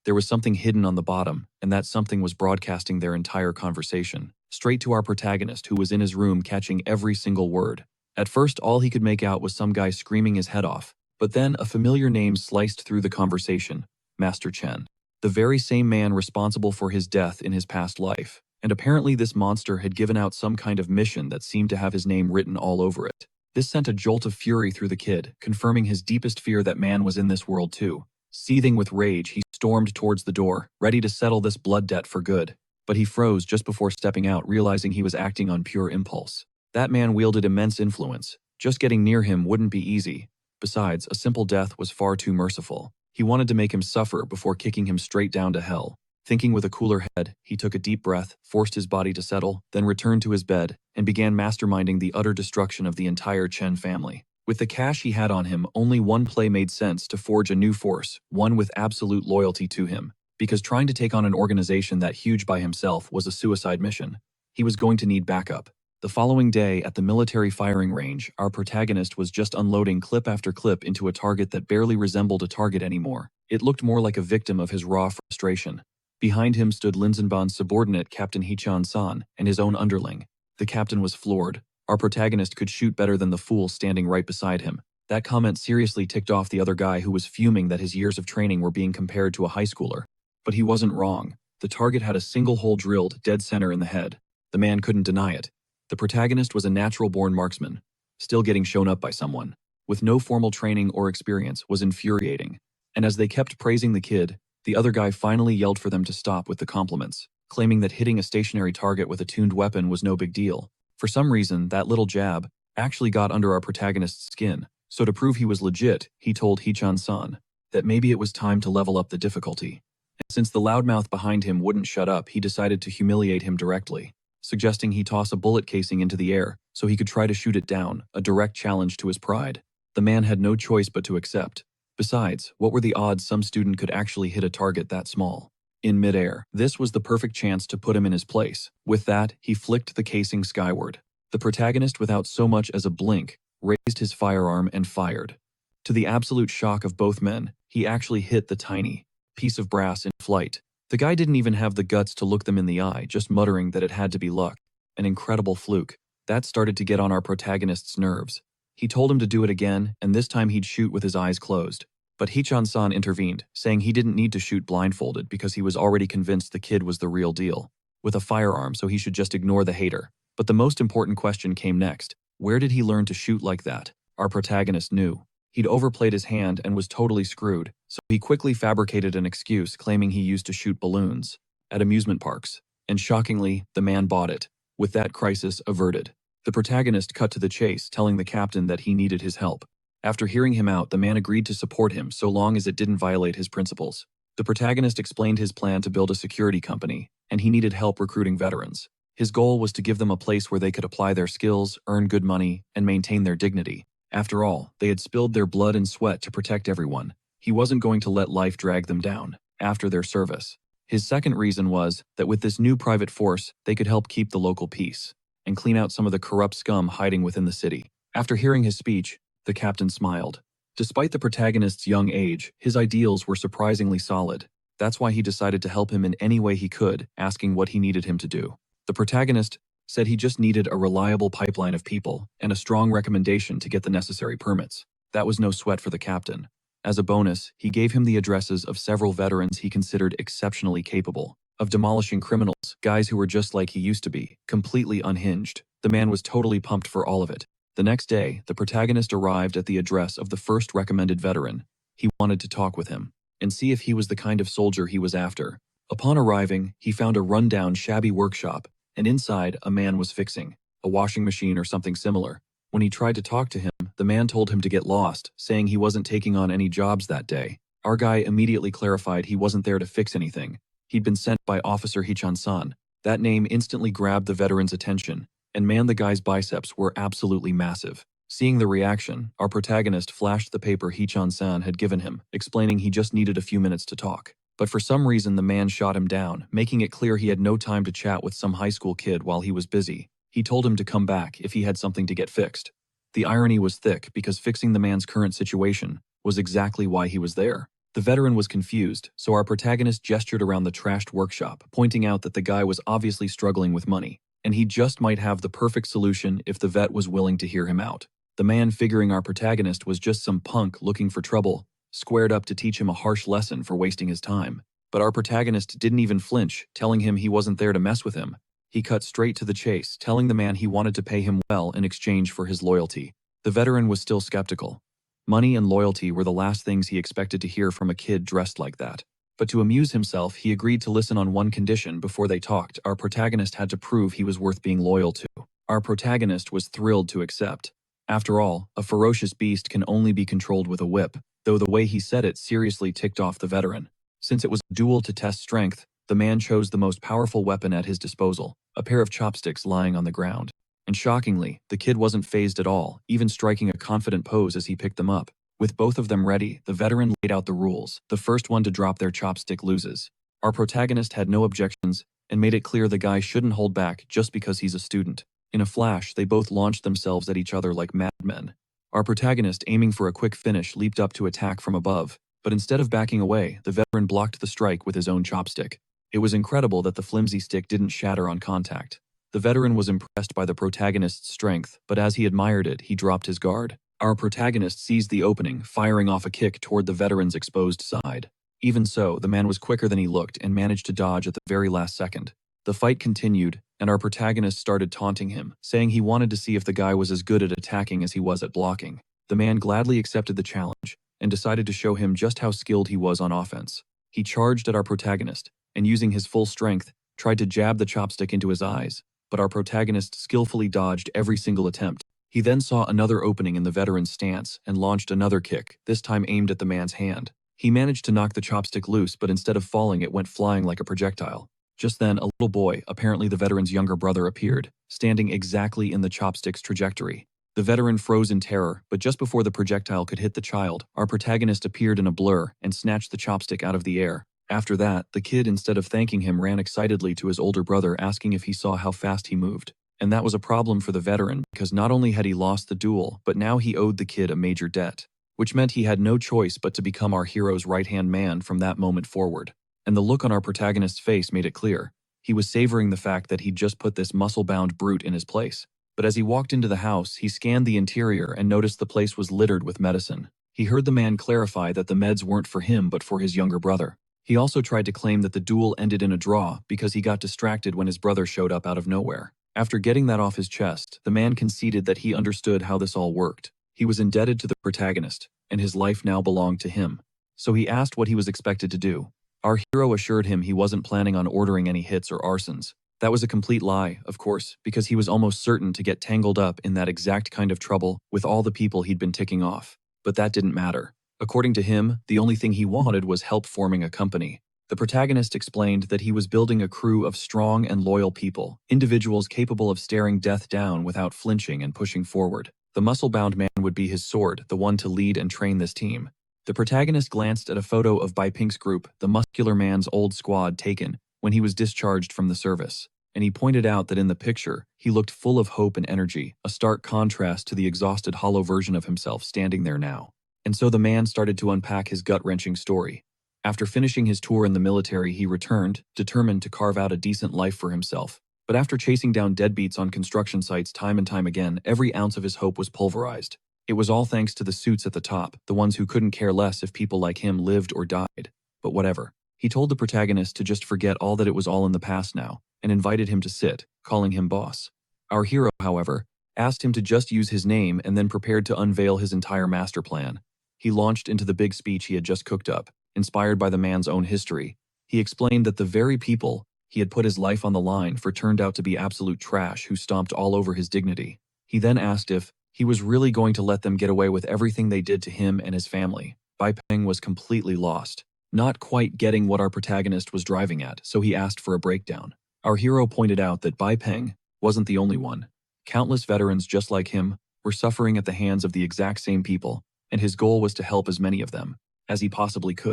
There was something hidden on the bottom, and that something was broadcasting their entire conversation, straight to our protagonist who was in his room catching every single word. At first, all he could make out was some guy screaming his head off, but then a familiar name sliced through the conversation: Master Chen. The very same man responsible for his death in his past life, and apparently this monster had given out some kind of mission that seemed to have his name written all over it. This sent a jolt of fury through the kid, confirming his deepest fear that man was in this world too. Seething with rage, he stormed towards the door, ready to settle this blood debt for good. But he froze just before stepping out, realizing he was acting on pure impulse. That man wielded immense influence. Just getting near him wouldn't be easy. Besides, a simple death was far too merciful. He wanted to make him suffer before kicking him straight down to hell. Thinking with a cooler head, he took a deep breath, forced his body to settle, then returned to his bed, and began masterminding the utter destruction of the entire Chen family. With the cash he had on him, only one play made sense: to forge a new force, one with absolute loyalty to him. Because trying to take on an organization that huge by himself was a suicide mission. He was going to need backup. The following day, at the military firing range, our protagonist was just unloading clip after clip into a target that barely resembled a target anymore. It looked more like a victim of his raw frustration. Behind him stood Linzenban's subordinate, Captain Hichan-san, and his own underling. The captain was floored. Our protagonist could shoot better than the fool standing right beside him. That comment seriously ticked off the other guy, who was fuming that his years of training were being compared to a high schooler. But he wasn't wrong. The target had a single hole drilled dead center in the head. The man couldn't deny it. The protagonist was a natural-born marksman. Still getting shown up by someone with no formal training or experience was infuriating. And as they kept praising the kid, the other guy finally yelled for them to stop with the compliments, claiming that hitting a stationary target with a tuned weapon was no big deal. For some reason, that little jab actually got under our protagonist's skin, so to prove he was legit, he told Hichan-san that maybe it was time to level up the difficulty. And since the loudmouth behind him wouldn't shut up, he decided to humiliate him directly, suggesting he toss a bullet casing into the air so he could try to shoot it down, a direct challenge to his pride. The man had no choice but to accept. Besides, what were the odds some student could actually hit a target that small? In midair, this was the perfect chance to put him in his place. With that, he flicked the casing skyward. The protagonist, without so much as a blink, raised his firearm and fired. To the absolute shock of both men, he actually hit the tiny piece of brass in flight. The guy didn't even have the guts to look them in the eye, just muttering that it had to be luck. An incredible fluke. That started to get on our protagonist's nerves. He told him to do it again, and this time he'd shoot with his eyes closed. But Hichan-san intervened, saying he didn't need to shoot blindfolded because he was already convinced the kid was the real deal, with a firearm, so he should just ignore the hater. But the most important question came next. Where did he learn to shoot like that? Our protagonist knew. He'd overplayed his hand and was totally screwed, so he quickly fabricated an excuse claiming he used to shoot balloons at amusement parks. And shockingly, the man bought it. With that crisis averted, the protagonist cut to the chase, telling the captain that he needed his help. After hearing him out, the man agreed to support him so long as it didn't violate his principles. The protagonist explained his plan to build a security company, and he needed help recruiting veterans. His goal was to give them a place where they could apply their skills, earn good money, and maintain their dignity. After all, they had spilled their blood and sweat to protect everyone. He wasn't going to let life drag them down after their service. His second reason was that with this new private force, they could help keep the local peace and clean out some of the corrupt scum hiding within the city. After hearing his speech, the captain smiled. Despite the protagonist's young age, his ideals were surprisingly solid. That's why he decided to help him in any way he could, asking what he needed him to do. The protagonist said he just needed a reliable pipeline of people and a strong recommendation to get the necessary permits. That was no sweat for the captain. As a bonus, he gave him the addresses of several veterans he considered exceptionally capable of demolishing criminals, guys who were just like he used to be, completely unhinged. The man was totally pumped for all of it. The next day, the protagonist arrived at the address of the first recommended veteran. He wanted to talk with him and see if he was the kind of soldier he was after. Upon arriving, he found a rundown, shabby workshop, and inside, a man was fixing a washing machine or something similar. When he tried to talk to him, the man told him to get lost, saying he wasn't taking on any jobs that day. Our guy immediately clarified he wasn't there to fix anything. He'd been sent by Officer Hichan-san. That name instantly grabbed the veteran's attention, and man, the guy's biceps were absolutely massive. Seeing the reaction, our protagonist flashed the paper Hichan-san had given him, explaining he just needed a few minutes to talk. But for some reason the man shot him down, making it clear he had no time to chat with some high school kid while he was busy. He told him to come back if he had something to get fixed. The irony was thick because fixing the man's current situation was exactly why he was there. The veteran was confused, so our protagonist gestured around the trashed workshop, pointing out that the guy was obviously struggling with money, and he just might have the perfect solution if the vet was willing to hear him out. The man, figuring our protagonist was just some punk looking for trouble, squared up to teach him a harsh lesson for wasting his time. But our protagonist didn't even flinch, telling him he wasn't there to mess with him. He cut straight to the chase, telling the man he wanted to pay him well in exchange for his loyalty. The veteran was still skeptical. Money and loyalty were the last things he expected to hear from a kid dressed like that. But to amuse himself, he agreed to listen on one condition. Before they talked, our protagonist had to prove he was worth being loyal to. Our protagonist was thrilled to accept. After all, a ferocious beast can only be controlled with a whip, though the way he said it seriously ticked off the veteran. Since it was a duel to test strength, the man chose the most powerful weapon at his disposal, a pair of chopsticks lying on the ground. And shockingly, the kid wasn't fazed at all, even striking a confident pose as he picked them up. With both of them ready, the veteran laid out the rules. The first one to drop their chopstick loses. Our protagonist had no objections and made it clear the guy shouldn't hold back just because he's a student. In a flash, they both launched themselves at each other like madmen. Our protagonist, aiming for a quick finish, leaped up to attack from above, but instead of backing away, the veteran blocked the strike with his own chopstick. It was incredible that the flimsy stick didn't shatter on contact. The veteran was impressed by the protagonist's strength, but as he admired it, he dropped his guard. Our protagonist seized the opening, firing off a kick toward the veteran's exposed side. Even so, the man was quicker than he looked and managed to dodge at the very last second. The fight continued, and our protagonist started taunting him, saying he wanted to see if the guy was as good at attacking as he was at blocking. The man gladly accepted the challenge and decided to show him just how skilled he was on offense. He charged at our protagonist, and using his full strength, tried to jab the chopstick into his eyes, but our protagonist skillfully dodged every single attempt. He then saw another opening in the veteran's stance and launched another kick, this time aimed at the man's hand. He managed to knock the chopstick loose, but instead of falling, it went flying like a projectile. Just then, a little boy, apparently the veteran's younger brother, appeared, standing exactly in the chopstick's trajectory. The veteran froze in terror, but just before the projectile could hit the child, our protagonist appeared in a blur and snatched the chopstick out of the air. After that, the kid, instead of thanking him, ran excitedly to his older brother asking if he saw how fast he moved. And that was a problem for the veteran because not only had he lost the duel, but now he owed the kid a major debt, which meant he had no choice but to become our hero's right-hand man from that moment forward. And the look on our protagonist's face made it clear. He was savoring the fact that he'd just put this muscle-bound brute in his place. But as he walked into the house, he scanned the interior and noticed the place was littered with medicine. He heard the man clarify that the meds weren't for him but for his younger brother. He also tried to claim that the duel ended in a draw because he got distracted when his brother showed up out of nowhere. After getting that off his chest, the man conceded that he understood how this all worked. He was indebted to the protagonist, and his life now belonged to him. So he asked what he was expected to do. Our hero assured him he wasn't planning on ordering any hits or arsons. That was a complete lie, of course, because he was almost certain to get tangled up in that exact kind of trouble with all the people he'd been ticking off. But that didn't matter. According to him, the only thing he wanted was help forming a company. The protagonist explained that he was building a crew of strong and loyal people, individuals capable of staring death down without flinching and pushing forward. The muscle-bound man would be his sword, the one to lead and train this team. The protagonist glanced at a photo of Bai Pink's group, the muscular man's old squad taken when he was discharged from the service, and he pointed out that in the picture, he looked full of hope and energy, a stark contrast to the exhausted, hollow version of himself standing there now. And so the man started to unpack his gut-wrenching story. After finishing his tour in the military, he returned, determined to carve out a decent life for himself. But after chasing down deadbeats on construction sites time and time again, every ounce of his hope was pulverized. It was all thanks to the suits at the top, the ones who couldn't care less if people like him lived or died. But whatever. He told the protagonist to just forget all that, it was all in the past now, and invited him to sit, calling him boss. Our hero, however, asked him to just use his name and then prepared to unveil his entire master plan. He launched into the big speech he had just cooked up, inspired by the man's own history. He explained that the very people he had put his life on the line for turned out to be absolute trash who stomped all over his dignity. He then asked if he was really going to let them get away with everything they did to him and his family. Bai Peng was completely lost, not quite getting what our protagonist was driving at, so he asked for a breakdown. Our hero pointed out that Bai Peng wasn't the only one. Countless veterans just like him were suffering at the hands of the exact same people, and his goal was to help as many of them as he possibly could.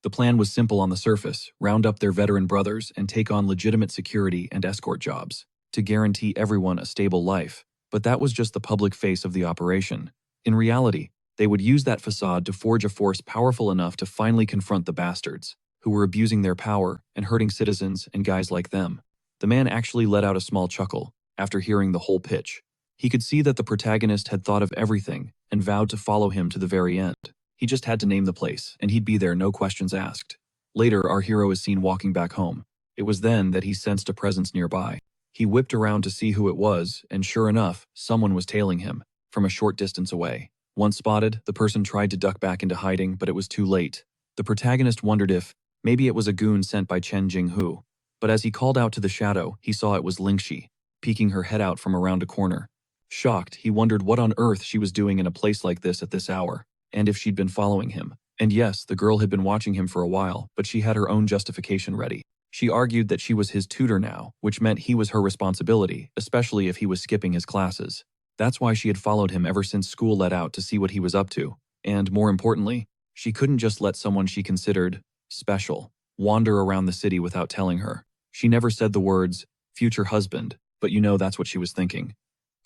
The plan was simple on the surface: round up their veteran brothers and take on legitimate security and escort jobs to guarantee everyone a stable life. But that was just the public face of the operation. In reality, they would use that facade to forge a force powerful enough to finally confront the bastards who were abusing their power and hurting citizens and guys like them. The man actually let out a small chuckle after hearing the whole pitch. He could see that the protagonist had thought of everything and vowed to follow him to the very end. He just had to name the place, and he'd be there, no questions asked. Later, our hero is seen walking back home. It was then that he sensed a presence nearby. He whipped around to see who it was, and sure enough, someone was tailing him from a short distance away. Once spotted, the person tried to duck back into hiding, but it was too late. The protagonist wondered if maybe it was a goon sent by Chen Jinghu. But as he called out to the shadow, he saw it was Lingxi, peeking her head out from around a corner. Shocked, he wondered what on earth she was doing in a place like this at this hour, and if she'd been following him. And yes, the girl had been watching him for a while, but she had her own justification ready. She argued that she was his tutor now, which meant he was her responsibility, especially if he was skipping his classes. That's why she had followed him ever since school let out to see what he was up to. And more importantly, she couldn't just let someone she considered special wander around the city without telling her. She never said the words, future husband, but you know that's what she was thinking.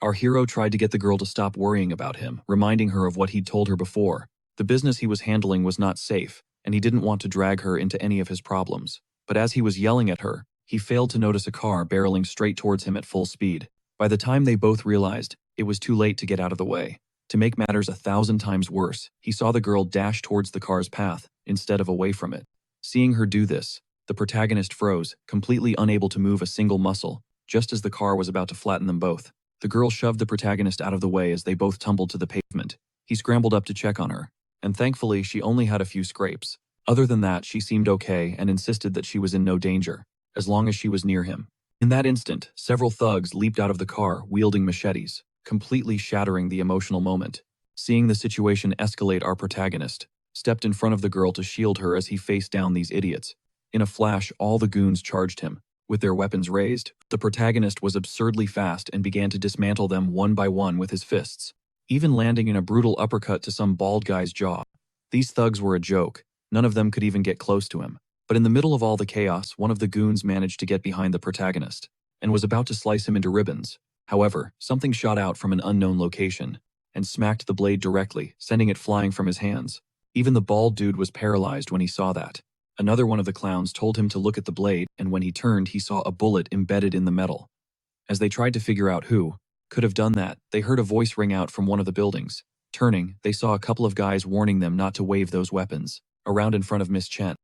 Our hero tried to get the girl to stop worrying about him, reminding her of what he'd told her before. The business he was handling was not safe, and he didn't want to drag her into any of his problems. But as he was yelling at her, he failed to notice a car barreling straight towards him at full speed. By the time they both realized, it was too late to get out of the way. To make matters 1,000 times worse, he saw the girl dash towards the car's path, instead of away from it. Seeing her do this, the protagonist froze, completely unable to move a single muscle, just as the car was about to flatten them both. The girl shoved the protagonist out of the way as they both tumbled to the pavement. He scrambled up to check on her, and thankfully she only had a few scrapes. Other than that, she seemed okay and insisted that she was in no danger, as long as she was near him. In that instant, several thugs leaped out of the car, wielding machetes, completely shattering the emotional moment. Seeing the situation escalate, our protagonist stepped in front of the girl to shield her as he faced down these idiots. In a flash, all the goons charged him, With their weapons raised, the protagonist was absurdly fast and began to dismantle them one by one with his fists, even landing in a brutal uppercut to some bald guy's jaw. These thugs were a joke. None of them could even get close to him. But in the middle of all the chaos, one of the goons managed to get behind the protagonist and was about to slice him into ribbons. However, something shot out from an unknown location and smacked the blade directly, sending it flying from his hands. Even the bald dude was paralyzed when he saw that. Another one of the clowns told him to look at the blade, and when he turned, he saw a bullet embedded in the metal. As they tried to figure out who could have done that, they heard a voice ring out from one of the buildings. Turning, they saw a couple of guys warning them not to wave those weapons around in front of Miss Chen.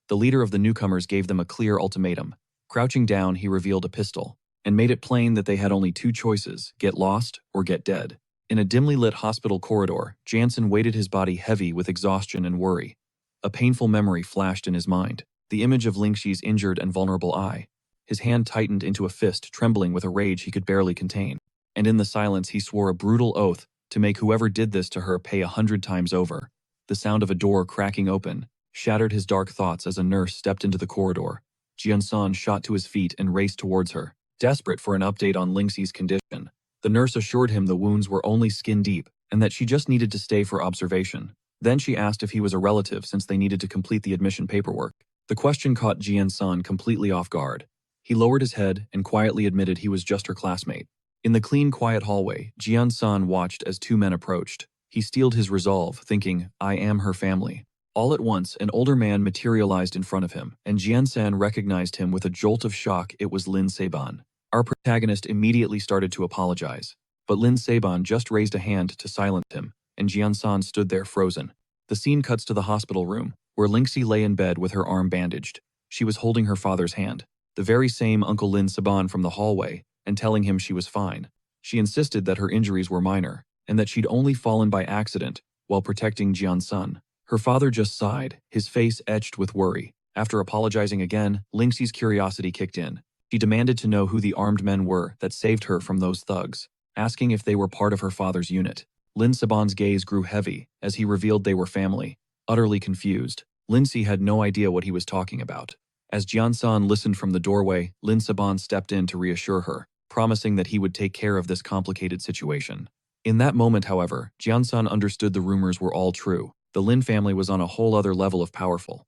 The leader of the newcomers gave them a clear ultimatum. Crouching down, he revealed a pistol and made it plain that they had only two choices: get lost or get dead. In a dimly lit hospital corridor, Jansen weighted his body heavy with exhaustion and worry. A painful memory flashed in his mind, the image of Lingxi's injured and vulnerable eye. His hand tightened into a fist, trembling with a rage he could barely contain. And in the silence, he swore a brutal oath to make whoever did this to her pay 100 times over. The sound of a door cracking open shattered his dark thoughts as a nurse stepped into the corridor. Jiansan shot to his feet and raced towards her, desperate for an update on Lingxi's condition. The nurse assured him the wounds were only skin deep and that she just needed to stay for observation. Then she asked if he was a relative since they needed to complete the admission paperwork. The question caught Jiansan completely off guard. He lowered his head and quietly admitted he was just her classmate. In the clean, quiet hallway, Jiansan watched as two men approached. He steeled his resolve, thinking, "I am her family." All at once, an older man materialized in front of him, and Jiansan recognized him with a jolt of shock. It was Lin Seiban. Our protagonist immediately started to apologize, but Lin Seiban just raised a hand to silence him, and Jiansan stood there frozen. The scene cuts to the hospital room, where Lingxi lay in bed with her arm bandaged. She was holding her father's hand, the very same Uncle Lin Seiban from the hallway, and telling him she was fine. She insisted that her injuries were minor, and that she'd only fallen by accident while protecting Jiansan. Her father just sighed, his face etched with worry. After apologizing again, Lingxi's curiosity kicked in. She demanded to know who the armed men were that saved her from those thugs, asking if they were part of her father's unit. Lin Saban's gaze grew heavy as he revealed they were family. Utterly confused, Lingxi had no idea what he was talking about. As Jiansan listened from the doorway, Lin Saban stepped in to reassure her, promising that he would take care of this complicated situation. In that moment, however, Jiansan understood the rumors were all true. The Lin family was on a whole other level of powerful.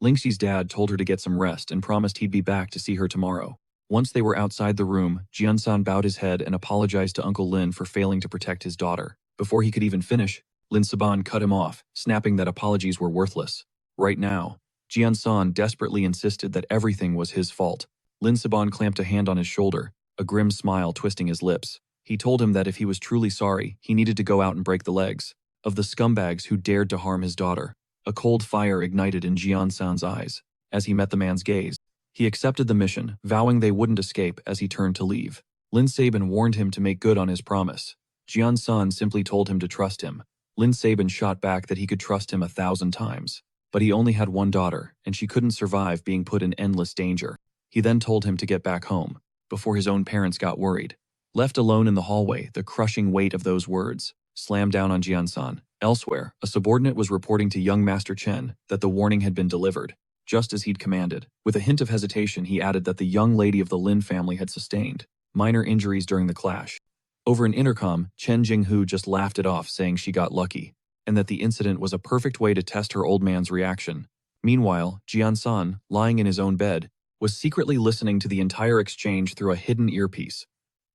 Lingxi's dad told her to get some rest and promised he'd be back to see her tomorrow. Once they were outside the room, Jiansan bowed his head and apologized to Uncle Lin for failing to protect his daughter. Before he could even finish, Lin Saban cut him off, snapping that apologies were worthless. Right now, Jiansan desperately insisted that everything was his fault. Lin Saban clamped a hand on his shoulder, a grim smile twisting his lips. He told him that if he was truly sorry, he needed to go out and break the legs of the scumbags who dared to harm his daughter. A cold fire ignited in Jiansan's eyes as he met the man's gaze. He accepted the mission, vowing they wouldn't escape as he turned to leave. Lin Saban warned him to make good on his promise. Jiansan simply told him to trust him. Lin Saban shot back that he could trust him 1,000 times. But he only had one daughter, and she couldn't survive being put in endless danger. He then told him to get back home, before his own parents got worried. Left alone in the hallway, the crushing weight of those words slammed down on Jiansan. Elsewhere, a subordinate was reporting to young Master Chen that the warning had been delivered, just as he'd commanded. With a hint of hesitation, he added that the young lady of the Lin family had sustained minor injuries during the clash. Over an intercom, Chen Jinghu just laughed it off, saying she got lucky, and that the incident was a perfect way to test her old man's reaction. Meanwhile, Jiansan, lying in his own bed, was secretly listening to the entire exchange through a hidden earpiece.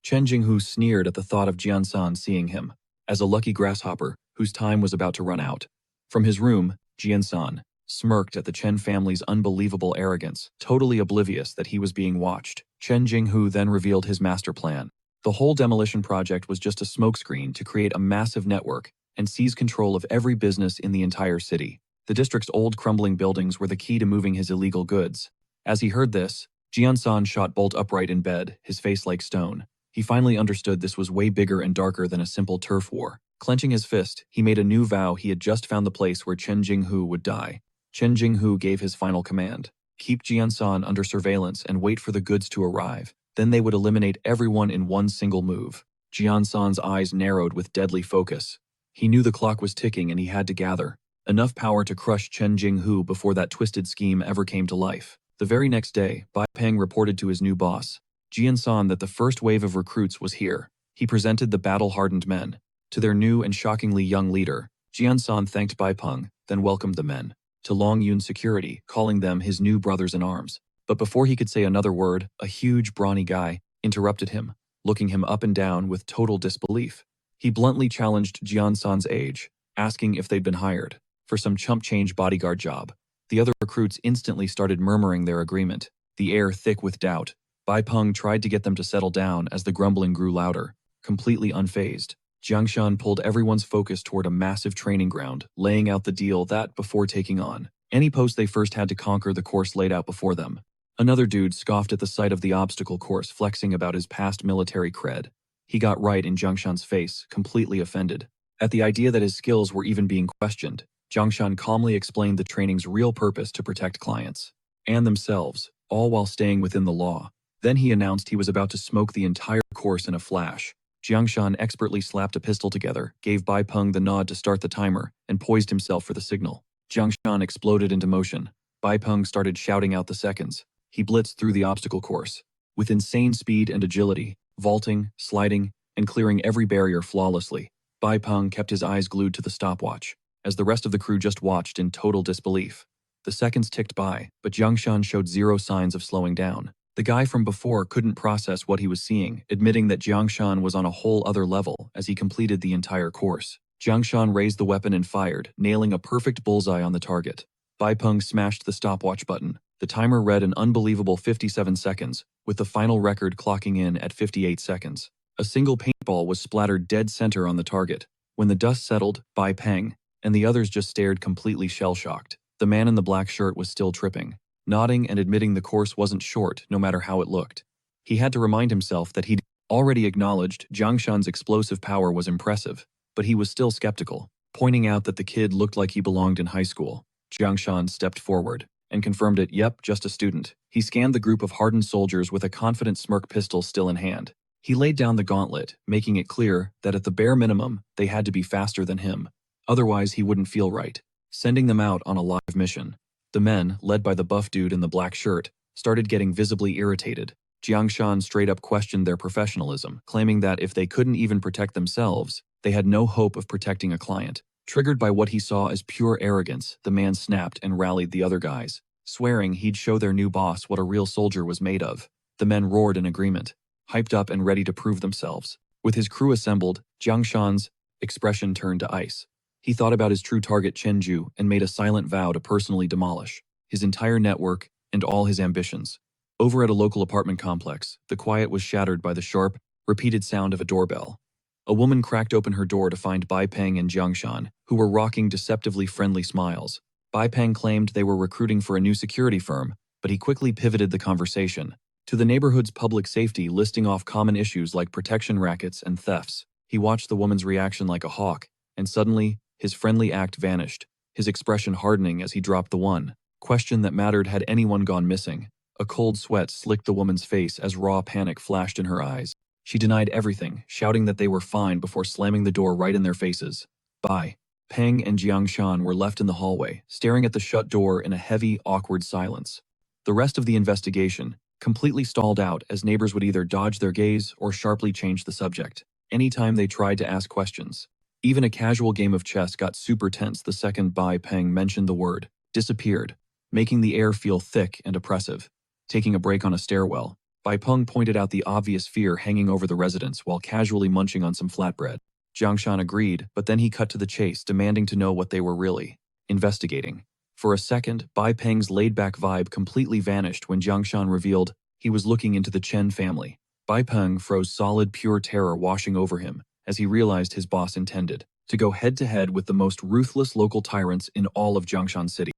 Chen Jinghu sneered at the thought of Jiansan seeing him as a lucky grasshopper whose time was about to run out. From his room, Jiansan smirked at the Chen family's unbelievable arrogance, totally oblivious that he was being watched. Chen Jinghu then revealed his master plan. The whole demolition project was just a smokescreen to create a massive network and seize control of every business in the entire city. The district's old crumbling buildings were the key to moving his illegal goods. As he heard this, Jiansan shot bolt upright in bed, his face like stone. He finally understood this was way bigger and darker than a simple turf war. Clenching his fist, he made a new vow. He had just found the place where Chen Jinghu would die. Chen Jinghu gave his final command: keep Jiansan under surveillance and wait for the goods to arrive. Then they would eliminate everyone in one single move. Jiansan's eyes narrowed with deadly focus. He knew the clock was ticking and he had to gather enough power to crush Chen Jinghu before that twisted scheme ever came to life. The very next day, Bai Peng reported to his new boss, Jian-san, that the first wave of recruits was here. He presented the battle-hardened men. To their new and shockingly young leader, Jian-san thanked Bai Peng, then welcomed the men to Long Yun security, calling them his new brothers in arms. But before he could say another word, a huge, brawny guy interrupted him, looking him up and down with total disbelief. He bluntly challenged Jian-san's age, asking if they'd been hired for some chump-change bodyguard job. The other recruits instantly started murmuring their agreement, the air thick with doubt. Bai Peng tried to get them to settle down as the grumbling grew louder. Completely unfazed, Jiangshan pulled everyone's focus toward a massive training ground, laying out the deal that, before taking on any post, they first had to conquer the course laid out before them. Another dude scoffed at the sight of the obstacle course, flexing about his past military cred. He got right in Jiangshan's face, completely offended. At the idea that his skills were even being questioned, Jiangshan calmly explained the training's real purpose: to protect clients and themselves, all while staying within the law. Then he announced he was about to smoke the entire course in a flash. Jiangshan expertly slapped a pistol together, gave Bai Peng the nod to start the timer, and poised himself for the signal. Jiangshan exploded into motion. Bai Peng started shouting out the seconds. He blitzed through the obstacle course with insane speed and agility, vaulting, sliding, and clearing every barrier flawlessly. Bai Peng kept his eyes glued to the stopwatch, as the rest of the crew just watched in total disbelief. The seconds ticked by, but Jiangshan showed zero signs of slowing down. The guy from before couldn't process what he was seeing, admitting that Jiangshan was on a whole other level as he completed the entire course. Jiangshan raised the weapon and fired, nailing a perfect bullseye on the target. Bai Peng smashed the stopwatch button. The timer read an unbelievable 57 seconds, with the final record clocking in at 58 seconds. A single paintball was splattered dead center on the target. When the dust settled, Bai Peng and the others just stared, completely shell-shocked. The man in the black shirt was still tripping, nodding and admitting the course wasn't short no matter how it looked. He had to remind himself that he'd already acknowledged Jiangshan's explosive power was impressive, but he was still skeptical, pointing out that the kid looked like he belonged in high school. Jiangshan stepped forward and confirmed it. Yep, just a student. He scanned the group of hardened soldiers with a confident smirk, pistol still in hand. He laid down the gauntlet, making it clear that at the bare minimum, they had to be faster than him. Otherwise, he wouldn't feel right sending them out on a live mission. The men, led by the buff dude in the black shirt, started getting visibly irritated. Jiangshan straight up questioned their professionalism, claiming that if they couldn't even protect themselves, they had no hope of protecting a client. Triggered by what he saw as pure arrogance, the man snapped and rallied the other guys, swearing he'd show their new boss what a real soldier was made of. The men roared in agreement, hyped up and ready to prove themselves. With his crew assembled, Jiangshan's expression turned to ice. He thought about his true target, Chenju, and made a silent vow to personally demolish his entire network and all his ambitions. Over at a local apartment complex, the quiet was shattered by the sharp, repeated sound of a doorbell. A woman cracked open her door to find Bai Peng and Jiangshan, who were rocking deceptively friendly smiles. Bai Peng claimed they were recruiting for a new security firm, but he quickly pivoted the conversation to the neighborhood's public safety, listing off common issues like protection rackets and thefts. He watched the woman's reaction like a hawk, and suddenly, his friendly act vanished, his expression hardening as he dropped the one question that mattered: had anyone gone missing? A cold sweat slicked the woman's face as raw panic flashed in her eyes. She denied everything, shouting that they were fine before slamming the door right in their faces. Bai Peng and Jiangshan were left in the hallway, staring at the shut door in a heavy, awkward silence. The rest of the investigation completely stalled out as neighbors would either dodge their gaze or sharply change the subject anytime they tried to ask questions. Even a casual game of chess got super tense the second Bai Peng mentioned the word disappeared, making the air feel thick and oppressive. Taking a break on a stairwell, Bai Peng pointed out the obvious fear hanging over the residents while casually munching on some flatbread. Jiangshan agreed, but then he cut to the chase, demanding to know what they were really investigating. For a second, Bai Peng's laid-back vibe completely vanished when Jiangshan revealed he was looking into the Chen family. Bai Peng froze, solid, pure terror washing over him as he realized his boss intended to go head-to-head with the most ruthless local tyrants in all of Jiangshan City.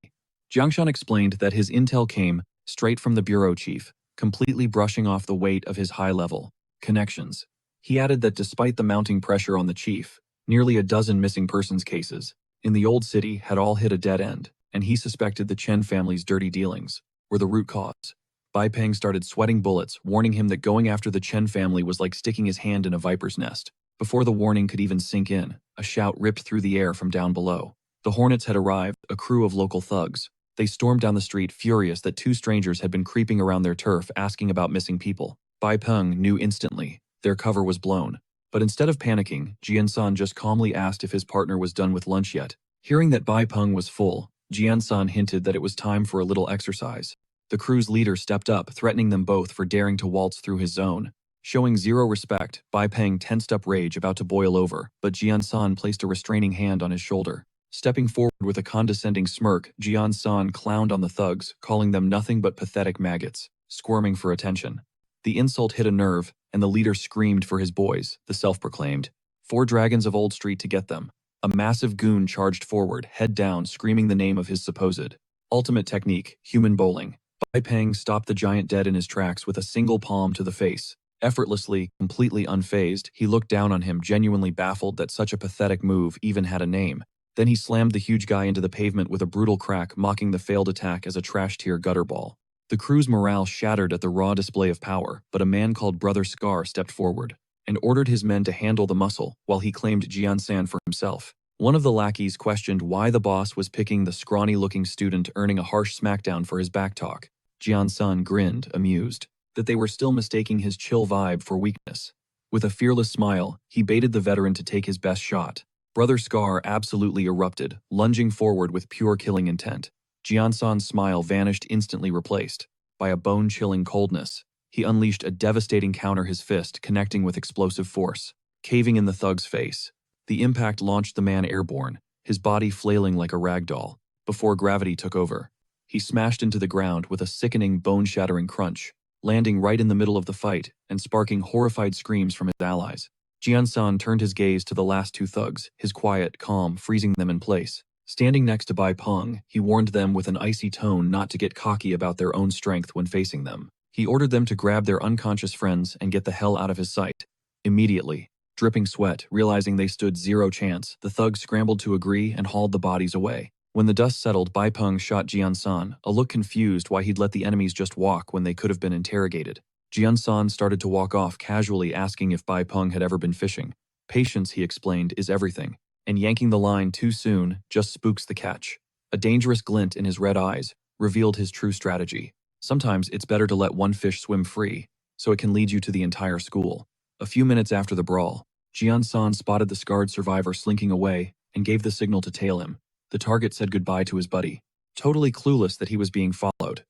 Jiangshan explained that his intel came straight from the bureau chief, completely brushing off the weight of his high-level connections. He added that despite the mounting pressure on the chief, nearly a dozen missing persons cases in the old city had all hit a dead end, and he suspected the Chen family's dirty dealings were the root cause. Bai Peng started sweating bullets, warning him that going after the Chen family was like sticking his hand in a viper's nest. Before the warning could even sink in, a shout ripped through the air from down below. The Hornets had arrived, a crew of local thugs, They stormed down the street, furious that two strangers had been creeping around their turf asking about missing people. Bai Peng knew instantly. Their cover was blown. But instead of panicking, Jian-san just calmly asked if his partner was done with lunch yet. Hearing that Bai Peng was full, Jian-san hinted that it was time for a little exercise. The crew's leader stepped up, threatening them both for daring to waltz through his zone. Showing zero respect, Bai Peng tensed up, rage about to boil over, but Jian-san placed a restraining hand on his shoulder. Stepping forward with a condescending smirk, Jian-san clowned on the thugs, calling them nothing but pathetic maggots, squirming for attention. The insult hit a nerve, and the leader screamed for his boys, the self-proclaimed 4 dragons of Old Street, to get them. A massive goon charged forward, head down, screaming the name of his supposed ultimate technique, human bowling. Bai Peng stopped the giant dead in his tracks with a single palm to the face. Effortlessly, completely unfazed, he looked down on him, genuinely baffled that such a pathetic move even had a name. Then he slammed the huge guy into the pavement with a brutal crack, mocking the failed attack as a trash-tier gutter ball. The crew's morale shattered at the raw display of power, but a man called Brother Scar stepped forward and ordered his men to handle the muscle, while he claimed Jian-san for himself. One of the lackeys questioned why the boss was picking the scrawny-looking student, earning a harsh smackdown for his backtalk. Jian-san grinned, amused that they were still mistaking his chill vibe for weakness. With a fearless smile, he baited the veteran to take his best shot. Brother Scar absolutely erupted, lunging forward with pure killing intent. Jian-san's smile vanished, instantly replaced by a bone-chilling coldness. He unleashed a devastating counter, his fist connecting with explosive force, caving in the thug's face. The impact launched the man airborne, his body flailing like a rag doll. Before gravity took over, he smashed into the ground with a sickening, bone-shattering crunch, landing right in the middle of the fight and sparking horrified screams from his allies. Jian-san turned his gaze to the last 2 thugs, his quiet calm freezing them in place. Standing next to Bai Peng, he warned them with an icy tone not to get cocky about their own strength when facing them. He ordered them to grab their unconscious friends and get the hell out of his sight. Immediately, dripping sweat, realizing they stood zero chance, the thugs scrambled to agree and hauled the bodies away. When the dust settled, Bai Peng shot Jian-san, a look confused why he'd let the enemies just walk when they could have been interrogated. Jian-san started to walk off, casually asking if Bai Peng had ever been fishing. Patience, he explained, is everything, and yanking the line too soon just spooks the catch. A dangerous glint in his red eyes revealed his true strategy. Sometimes it's better to let one fish swim free, so it can lead you to the entire school. A few minutes after the brawl, Jian-san spotted the scarred survivor slinking away and gave the signal to tail him. The target said goodbye to his buddy, totally clueless that he was being followed.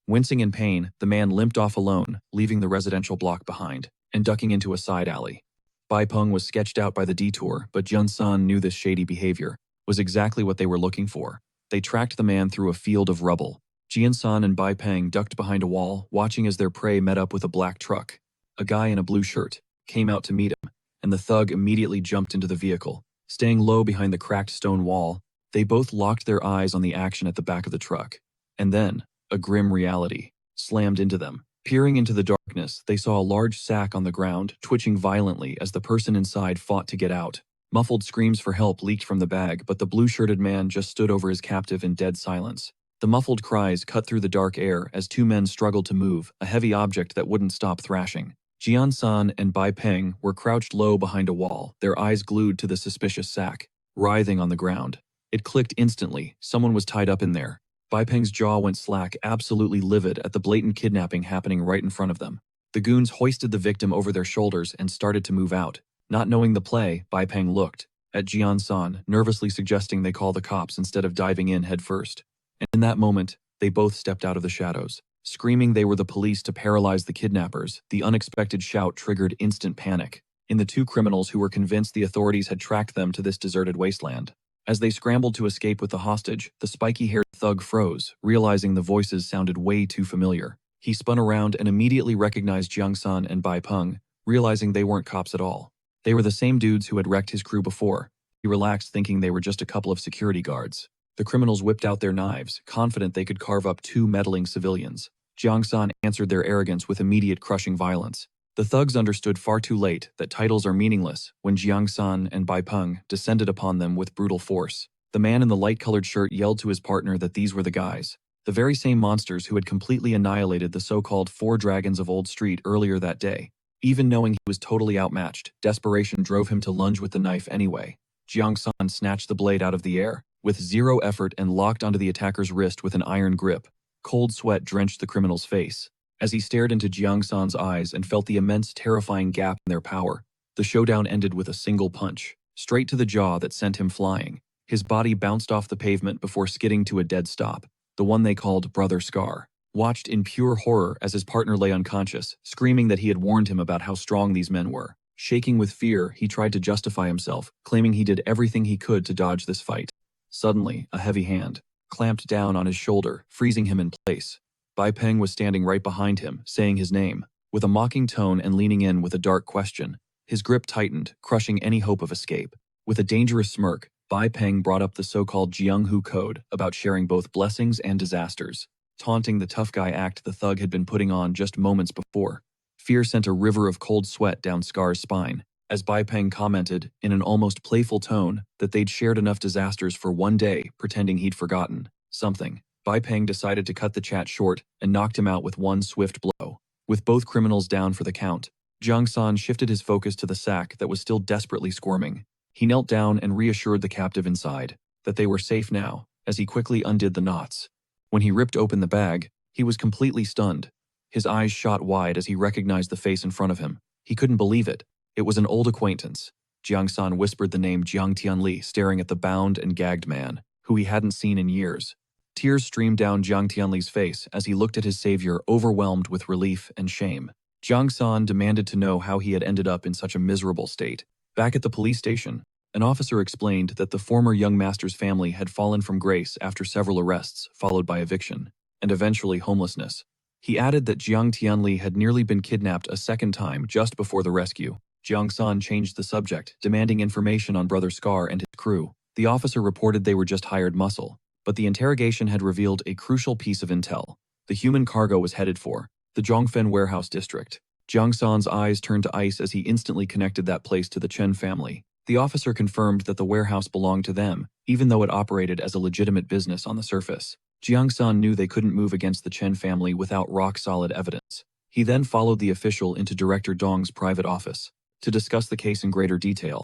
Wincing in pain, the man limped off alone, leaving the residential block behind and ducking into a side alley. Bai Peng was sketched out by the detour, but Jian-san knew this shady behavior was exactly what they were looking for. They tracked the man through a field of rubble. Jian-san and Bai Peng ducked behind a wall, watching as their prey met up with a black truck. A guy in a blue shirt came out to meet him, and the thug immediately jumped into the vehicle. Staying low behind the cracked stone wall, they both locked their eyes on the action at the back of the truck. And then, a grim reality slammed into them. Peering into the darkness, they saw a large sack on the ground, twitching violently as the person inside fought to get out. Muffled screams for help leaked from the bag, but the blue-shirted man just stood over his captive in dead silence. The muffled cries cut through the dark air as 2 men struggled to move, a heavy object that wouldn't stop thrashing. Jian-san and Bai Peng were crouched low behind a wall, their eyes glued to the suspicious sack, writhing on the ground. It clicked instantly, someone was tied up in there. Bai Peng's jaw went slack, absolutely livid at the blatant kidnapping happening right in front of them. The goons hoisted the victim over their shoulders and started to move out. Not knowing the play, Bai Peng looked at Jian-san, nervously suggesting they call the cops instead of diving in head first. And in that moment, they both stepped out of the shadows. Screaming they were the police to paralyze the kidnappers, the unexpected shout triggered instant panic in the 2 criminals who were convinced the authorities had tracked them to this deserted wasteland. As they scrambled to escape with the hostage, the spiky-haired thug froze, realizing the voices sounded way too familiar. He spun around and immediately recognized Jiang-san and Bai Peng, realizing they weren't cops at all. They were the same dudes who had wrecked his crew before. He relaxed, thinking they were just a couple of security guards. The criminals whipped out their knives, confident they could carve up 2 meddling civilians. Jiang-san answered their arrogance with immediate crushing violence. The thugs understood far too late that titles are meaningless when Jiang-san and Bai Peng descended upon them with brutal force. The man in the light-colored shirt yelled to his partner that these were the guys, the very same monsters who had completely annihilated the so-called 4 dragons of Old Street earlier that day. Even knowing he was totally outmatched, desperation drove him to lunge with the knife anyway. Jiang-san snatched the blade out of the air, with zero effort and locked onto the attacker's wrist with an iron grip. Cold sweat drenched the criminal's face. As he stared into Jiang-san's eyes and felt the immense, terrifying gap in their power, the showdown ended with a single punch, straight to the jaw that sent him flying. His body bounced off the pavement before skidding to a dead stop. The one they called Brother Scar watched in pure horror as his partner lay unconscious, screaming that he had warned him about how strong these men were. Shaking with fear, he tried to justify himself, claiming he did everything he could to dodge this fight. Suddenly, a heavy hand clamped down on his shoulder, freezing him in place. Bai Peng was standing right behind him, saying his name, with a mocking tone and leaning in with a dark question. His grip tightened, crushing any hope of escape. With a dangerous smirk, Bai Peng brought up the so-called Jianghu Code about sharing both blessings and disasters, taunting the tough guy act the thug had been putting on just moments before. Fear sent a river of cold sweat down Scar's spine, as Bai Peng commented, in an almost playful tone, that they'd shared enough disasters for one day, pretending he'd forgotten something. Bai Peng decided to cut the chat short and knocked him out with one swift blow. With both criminals down for the count, Jiang San shifted his focus to the sack that was still desperately squirming. He knelt down and reassured the captive inside that they were safe now, as he quickly undid the knots. When he ripped open the bag, he was completely stunned. His eyes shot wide as he recognized the face in front of him. He couldn't believe it. It was an old acquaintance. Jiang San whispered the name Jiang Tianli, staring at the bound and gagged man, who he hadn't seen in years. Tears streamed down Jiang Tianli's face as he looked at his savior, overwhelmed with relief and shame. Jiang San demanded to know how he had ended up in such a miserable state. Back at the police station, an officer explained that the former young master's family had fallen from grace after several arrests, followed by eviction, and eventually homelessness. He added that Jiang Tianli had nearly been kidnapped a second time just before the rescue. Jiang San changed the subject, demanding information on Brother Scar and his crew. The officer reported they were just hired muscle, but the interrogation had revealed a crucial piece of intel. The human cargo was headed for the Zhongfen warehouse district. Jiang San's eyes turned to ice as he instantly connected that place to the Chen family. The officer confirmed that the warehouse belonged to them, even though it operated as a legitimate business on the surface. Jiang San knew they couldn't move against the Chen family without rock-solid evidence. He then followed the official into Director Dong's private office to discuss the case in greater detail.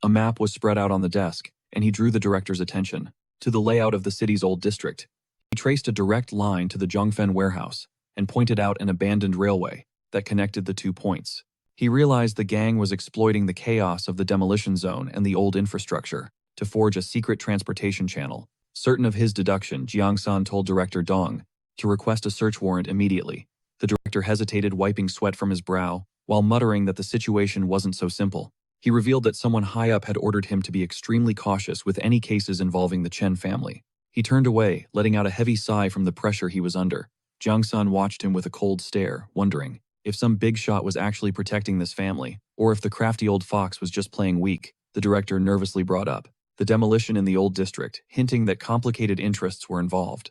A map was spread out on the desk, and he drew the director's attention to the layout of the city's old district. He traced a direct line to the Zhongfen warehouse and pointed out an abandoned railway that connected the 2 points. He realized the gang was exploiting the chaos of the demolition zone and the old infrastructure to forge a secret transportation channel. Certain of his deduction, Jiang San told Director Dong to request a search warrant immediately. The director hesitated, wiping sweat from his brow, while muttering that the situation wasn't so simple. He revealed that someone high up had ordered him to be extremely cautious with any cases involving the Chen family. He turned away, letting out a heavy sigh from the pressure he was under. Jiang San watched him with a cold stare, wondering if some big shot was actually protecting this family, or if the crafty old fox was just playing weak. The director nervously brought up the demolition in the old district, hinting that complicated interests were involved.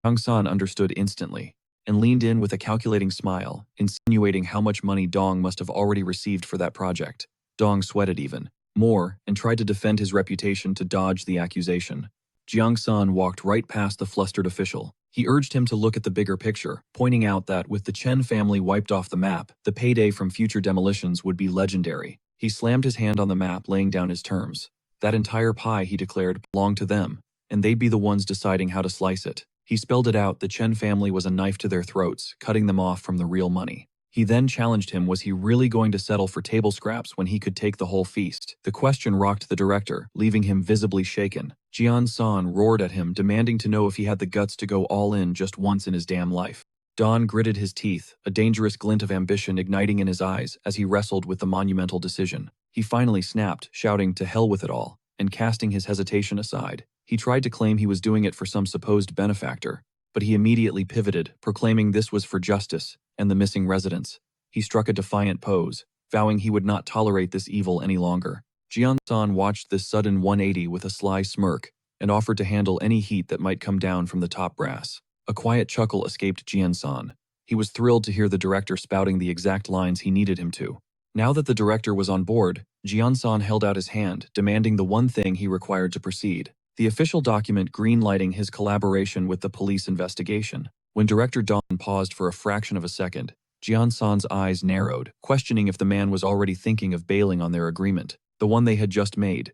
Jiang San understood instantly, and leaned in with a calculating smile, insinuating how much money Dong must have already received for that project. Dong sweated even more and tried to defend his reputation to dodge the accusation. Jiang San walked right past the flustered official. He urged him to look at the bigger picture, pointing out that with the Chen family wiped off the map, the payday from future demolitions would be legendary. He slammed his hand on the map, laying down his terms. That entire pie, he declared, belonged to them, and they'd be the ones deciding how to slice it. He spelled it out: the Chen family was a knife to their throats, cutting them off from the real money. He then challenged him, was he really going to settle for table scraps when he could take the whole feast? The question rocked the director, leaving him visibly shaken. Jian San roared at him, demanding to know if he had the guts to go all in just once in his damn life. Don gritted his teeth, a dangerous glint of ambition igniting in his eyes as he wrestled with the monumental decision. He finally snapped, shouting to hell with it all, and casting his hesitation aside. He tried to claim he was doing it for some supposed benefactor, but he immediately pivoted, proclaiming this was for justice and the missing residents. He struck a defiant pose, vowing he would not tolerate this evil any longer. Jian San watched this sudden 180 with a sly smirk and offered to handle any heat that might come down from the top brass. A quiet chuckle escaped Jian San. He was thrilled to hear the director spouting the exact lines he needed him to. Now that the director was on board, Jian San held out his hand, demanding the one thing he required to proceed: the official document green-lighting his collaboration with the police investigation. When Director Don paused for a fraction of a second, Jian San's eyes narrowed, questioning if the man was already thinking of bailing on their agreement, the one they had just made.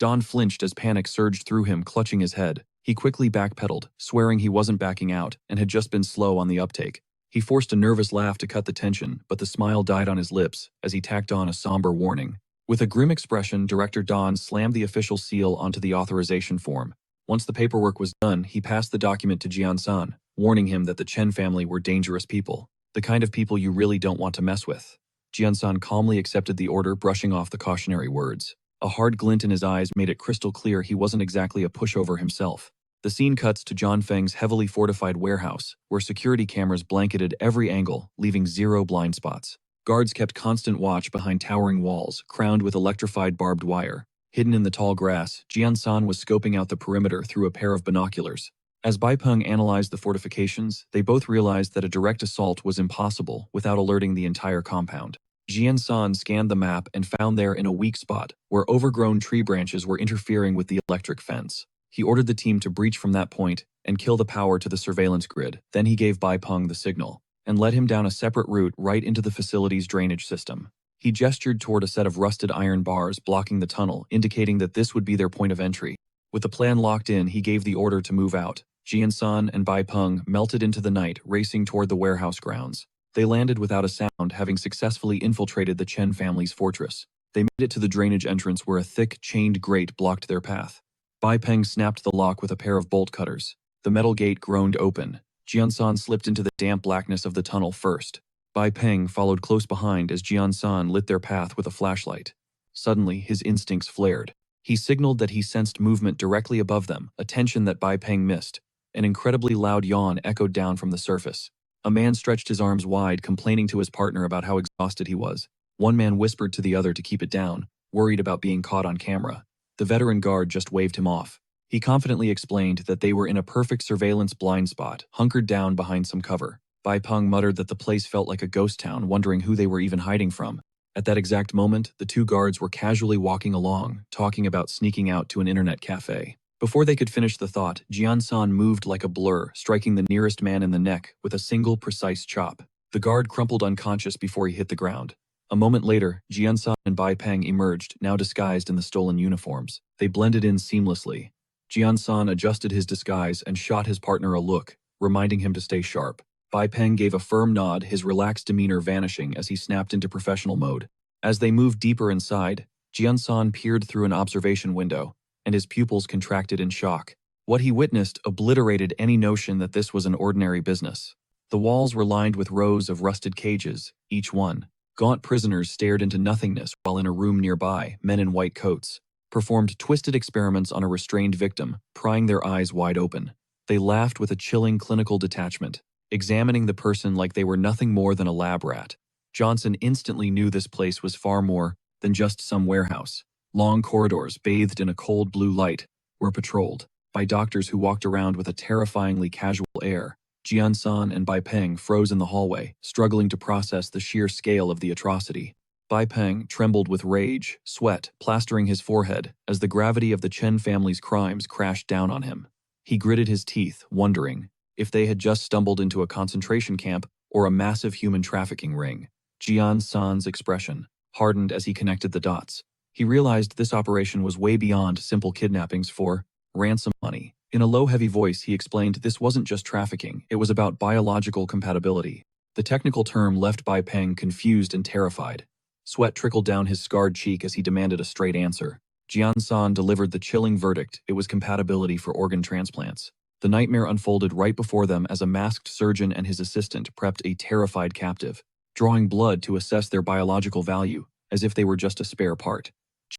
Don flinched as panic surged through him, clutching his head. He quickly backpedaled, swearing he wasn't backing out and had just been slow on the uptake. He forced a nervous laugh to cut the tension, but the smile died on his lips as he tacked on a somber warning. With a grim expression, Director Don slammed the official seal onto the authorization form. Once the paperwork was done, he passed the document to Jian-san, warning him that the Chen family were dangerous people, the kind of people you really don't want to mess with. Jian-san calmly accepted the order, brushing off the cautionary words. A hard glint in his eyes made it crystal clear he wasn't exactly a pushover himself. The scene cuts to John Feng's heavily fortified warehouse, where security cameras blanketed every angle, leaving zero blind spots. Guards kept constant watch behind towering walls, crowned with electrified barbed wire. Hidden in the tall grass, Jian-san was scoping out the perimeter through a pair of binoculars. As Bai Peng analyzed the fortifications, they both realized that a direct assault was impossible without alerting the entire compound. Jian-san scanned the map and found there in a weak spot, where overgrown tree branches were interfering with the electric fence. He ordered the team to breach from that point and kill the power to the surveillance grid. Then he gave Bai Peng the signal and led him down a separate route right into the facility's drainage system. He gestured toward a set of rusted iron bars blocking the tunnel, indicating that this would be their point of entry. With the plan locked in, he gave the order to move out. Jian-san and Bai Peng melted into the night, racing toward the warehouse grounds. They landed without a sound, having successfully infiltrated the Chen family's fortress. They made it to the drainage entrance where a thick, chained grate blocked their path. Bai Peng snapped the lock with a pair of bolt cutters. The metal gate groaned open. Jian-san slipped into the damp blackness of the tunnel first. Bai Peng followed close behind as Jian-san lit their path with a flashlight. Suddenly, his instincts flared. He signaled that he sensed movement directly above them, a tension that Bai Peng missed. An incredibly loud yawn echoed down from the surface. A man stretched his arms wide, complaining to his partner about how exhausted he was. One man whispered to the other to keep it down, worried about being caught on camera. The veteran guard just waved him off. He confidently explained that they were in a perfect surveillance blind spot, hunkered down behind some cover. Bai Peng muttered that the place felt like a ghost town, wondering who they were even hiding from. At that exact moment, the two guards were casually walking along, talking about sneaking out to an internet cafe. Before they could finish the thought, Jian-san moved like a blur, striking the nearest man in the neck with a single precise chop. The guard crumpled unconscious before he hit the ground. A moment later, Jian-san and Bai Peng emerged, now disguised in the stolen uniforms. They blended in seamlessly. Jian-san adjusted his disguise and shot his partner a look, reminding him to stay sharp. Bai Peng gave a firm nod, his relaxed demeanor vanishing as he snapped into professional mode. As they moved deeper inside, Jian-san peered through an observation window, and his pupils contracted in shock. What he witnessed obliterated any notion that this was an ordinary business. The walls were lined with rows of rusted cages, each one. Gaunt prisoners stared into nothingness while in a room nearby, men in white coats performed twisted experiments on a restrained victim, prying their eyes wide open. They laughed with a chilling clinical detachment, examining the person like they were nothing more than a lab rat. Johnson instantly knew this place was far more than just some warehouse. Long corridors, bathed in a cold blue light, were patrolled by doctors who walked around with a terrifyingly casual air. Jian-san and Bai Peng froze in the hallway, struggling to process the sheer scale of the atrocity. Bai Peng trembled with rage, sweat plastering his forehead as the gravity of the Chen family's crimes crashed down on him. He gritted his teeth, wondering if they had just stumbled into a concentration camp or a massive human trafficking ring. Jian-san's expression hardened as he connected the dots. He realized this operation was way beyond simple kidnappings for ransom money. In a low, heavy voice, he explained this wasn't just trafficking, it was about biological compatibility. The technical term left Bai Peng confused and terrified. Sweat trickled down his scarred cheek as he demanded a straight answer. Jian-san delivered the chilling verdict: it was compatibility for organ transplants. The nightmare unfolded right before them as a masked surgeon and his assistant prepped a terrified captive, drawing blood to assess their biological value, as if they were just a spare part.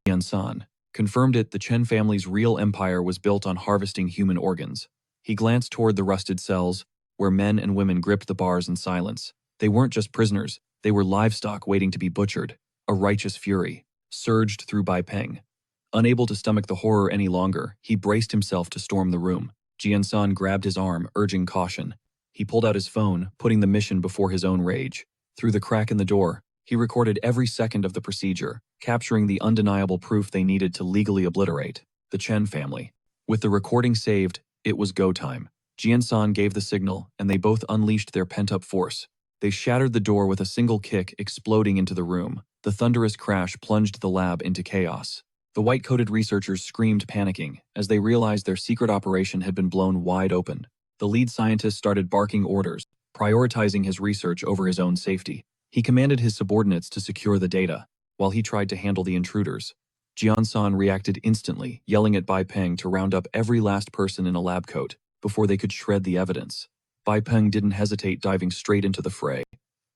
Jian-san confirmed it: the Chen family's real empire was built on harvesting human organs. He glanced toward the rusted cells, where men and women gripped the bars in silence. They weren't just prisoners, they were livestock waiting to be butchered. A righteous fury surged through Bai Peng. Unable to stomach the horror any longer, he braced himself to storm the room. Jian-san grabbed his arm, urging caution. He pulled out his phone, putting the mission before his own rage. Through the crack in the door, he recorded every second of the procedure, capturing the undeniable proof they needed to legally obliterate the Chen family. With the recording saved, it was go time. Jian-san gave the signal, and they both unleashed their pent-up force. They shattered the door with a single kick, exploding into the room. The thunderous crash plunged the lab into chaos. The white-coated researchers screamed, panicking, as they realized their secret operation had been blown wide open. The lead scientist started barking orders, prioritizing his research over his own safety. He commanded his subordinates to secure the data, while he tried to handle the intruders. Jian-san reacted instantly, yelling at Bai Peng to round up every last person in a lab coat before they could shred the evidence. Bai Peng didn't hesitate, diving straight into the fray.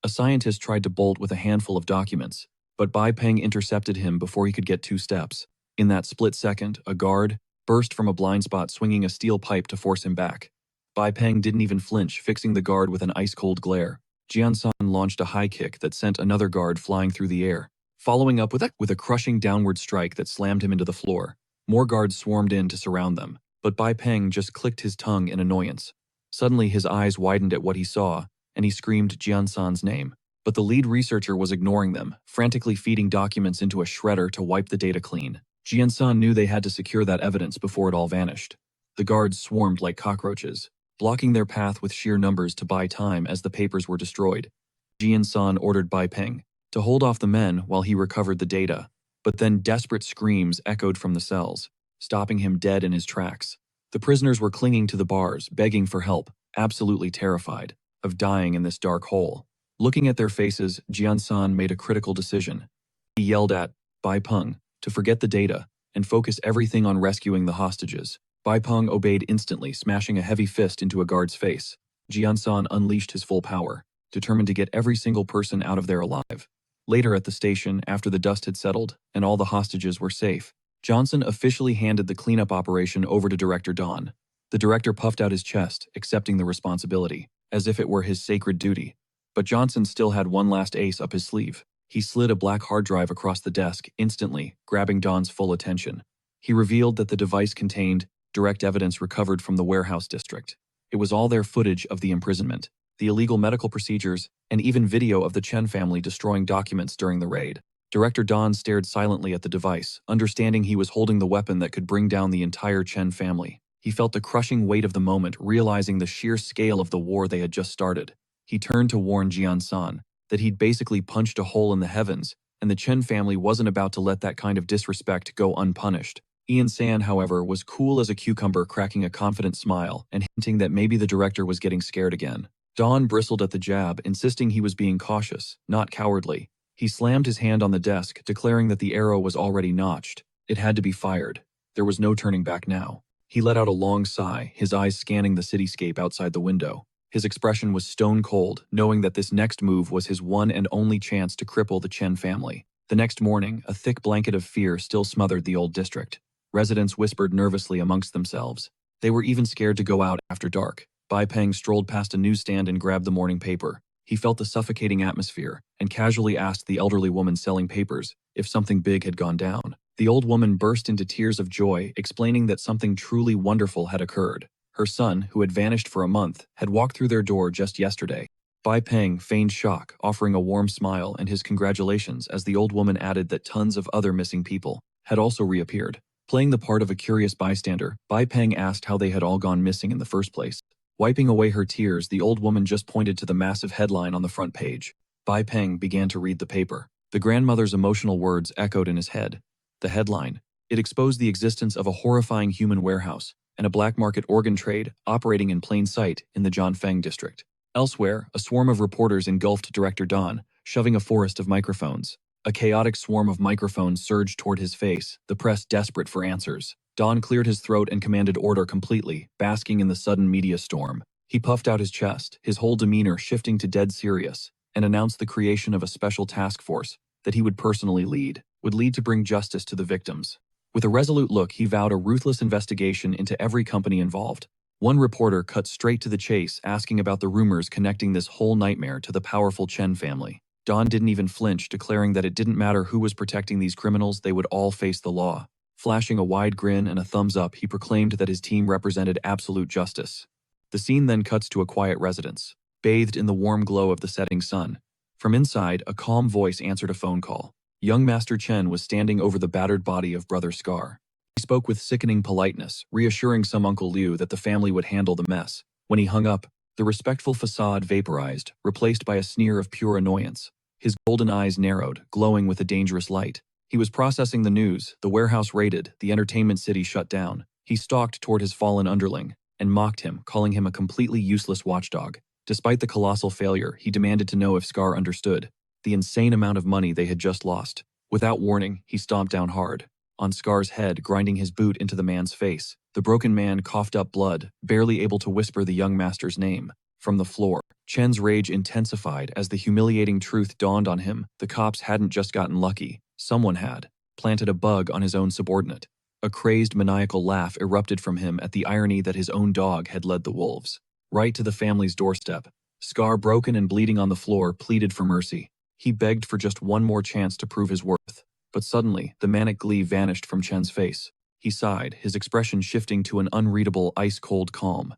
A scientist tried to bolt with a handful of documents, but Bai Peng intercepted him before he could get 2 steps. In that split second, a guard burst from a blind spot, swinging a steel pipe to force him back. Bai Peng didn't even flinch, fixing the guard with an ice-cold glare. Jian-san launched a high kick that sent another guard flying through the air, following up with a crushing downward strike that slammed him into the floor. More guards swarmed in to surround them, but Bai Peng just clicked his tongue in annoyance. Suddenly his eyes widened at what he saw, and he screamed Jian-san's name. But the lead researcher was ignoring them, frantically feeding documents into a shredder to wipe the data clean. Jian-san knew they had to secure that evidence before it all vanished. The guards swarmed like cockroaches, blocking their path with sheer numbers to buy time as the papers were destroyed. Jian-san ordered Bai Peng to hold off the men while he recovered the data, but then desperate screams echoed from the cells, stopping him dead in his tracks. The prisoners were clinging to the bars, begging for help, absolutely terrified of dying in this dark hole. Looking at their faces, Jian-san made a critical decision. He yelled at Bai Peng to forget the data and focus everything on rescuing the hostages. Bai Peng obeyed instantly, smashing a heavy fist into a guard's face. Jian-san unleashed his full power, determined to get every single person out of there alive. Later at the station, after the dust had settled and all the hostages were safe, Johnson officially handed the cleanup operation over to Director Don. The director puffed out his chest, accepting the responsibility, as if it were his sacred duty. But Johnson still had one last ace up his sleeve. He slid a black hard drive across the desk, instantly grabbing Don's full attention. He revealed that the device contained direct evidence recovered from the warehouse district. It was all their footage of the imprisonment, the illegal medical procedures, and even video of the Chen family destroying documents during the raid. Director Don stared silently at the device, understanding he was holding the weapon that could bring down the entire Chen family. He felt the crushing weight of the moment, realizing the sheer scale of the war they had just started. He turned to warn Jian-san that he'd basically punched a hole in the heavens, and the Chen family wasn't about to let that kind of disrespect go unpunished. Ian San, however, was cool as a cucumber, cracking a confident smile and hinting that maybe the director was getting scared again. Don bristled at the jab, insisting he was being cautious, not cowardly. He slammed his hand on the desk, declaring that the arrow was already notched. It had to be fired. There was no turning back now. He let out a long sigh, his eyes scanning the cityscape outside the window. His expression was stone cold, knowing that this next move was his one and only chance to cripple the Chen family. The next morning, a thick blanket of fear still smothered the old district. Residents whispered nervously amongst themselves. They were even scared to go out after dark. Bai Peng strolled past a newsstand and grabbed the morning paper. He felt the suffocating atmosphere and casually asked the elderly woman selling papers if something big had gone down. The old woman burst into tears of joy, explaining that something truly wonderful had occurred. Her son, who had vanished for a month, had walked through their door just yesterday. Bai Peng feigned shock, offering a warm smile and his congratulations as the old woman added that tons of other missing people had also reappeared. Playing the part of a curious bystander, Bai Peng asked how they had all gone missing in the first place. Wiping away her tears, the old woman just pointed to the massive headline on the front page. Bai Peng began to read the paper. The grandmother's emotional words echoed in his head. The headline. It exposed the existence of a horrifying human warehouse and a black market organ trade operating in plain sight in the Jianfeng district. Elsewhere, a swarm of reporters engulfed Director Don, shoving a forest of microphones. A chaotic swarm of microphones surged toward his face, the press desperate for answers. Don cleared his throat and commanded order completely, basking in the sudden media storm. He puffed out his chest, his whole demeanor shifting to dead serious, and announced the creation of a special task force that he would personally lead, would lead to bring justice to the victims. With a resolute look, he vowed a ruthless investigation into every company involved. One reporter cut straight to the chase, asking about the rumors connecting this whole nightmare to the powerful Chen family. Don didn't even flinch, declaring that it didn't matter who was protecting these criminals, they would all face the law. Flashing a wide grin and a thumbs up, he proclaimed that his team represented absolute justice. The scene then cuts to a quiet residence, bathed in the warm glow of the setting sun. From inside, a calm voice answered a phone call. Young Master Chen was standing over the battered body of Brother Scar. He spoke with sickening politeness, reassuring some Uncle Liu that the family would handle the mess. When he hung up, the respectful facade vaporized, replaced by a sneer of pure annoyance. His golden eyes narrowed, glowing with a dangerous light. He was processing the news, the warehouse raided, the entertainment city shut down. He stalked toward his fallen underling and mocked him, calling him a completely useless watchdog. Despite the colossal failure, he demanded to know if Scar understood the insane amount of money they had just lost. Without warning, he stomped down hard on Scar's head, grinding his boot into the man's face. The broken man coughed up blood, barely able to whisper the young master's name. From the floor, Chen's rage intensified as the humiliating truth dawned on him. The cops hadn't just gotten lucky. Someone had planted a bug on his own subordinate. A crazed, maniacal laugh erupted from him at the irony that his own dog had led the wolves right to the family's doorstep. Scar, broken and bleeding on the floor, pleaded for mercy. He begged for just one more chance to prove his worth. But suddenly, the manic glee vanished from Chen's face. He sighed, his expression shifting to an unreadable, ice-cold calm.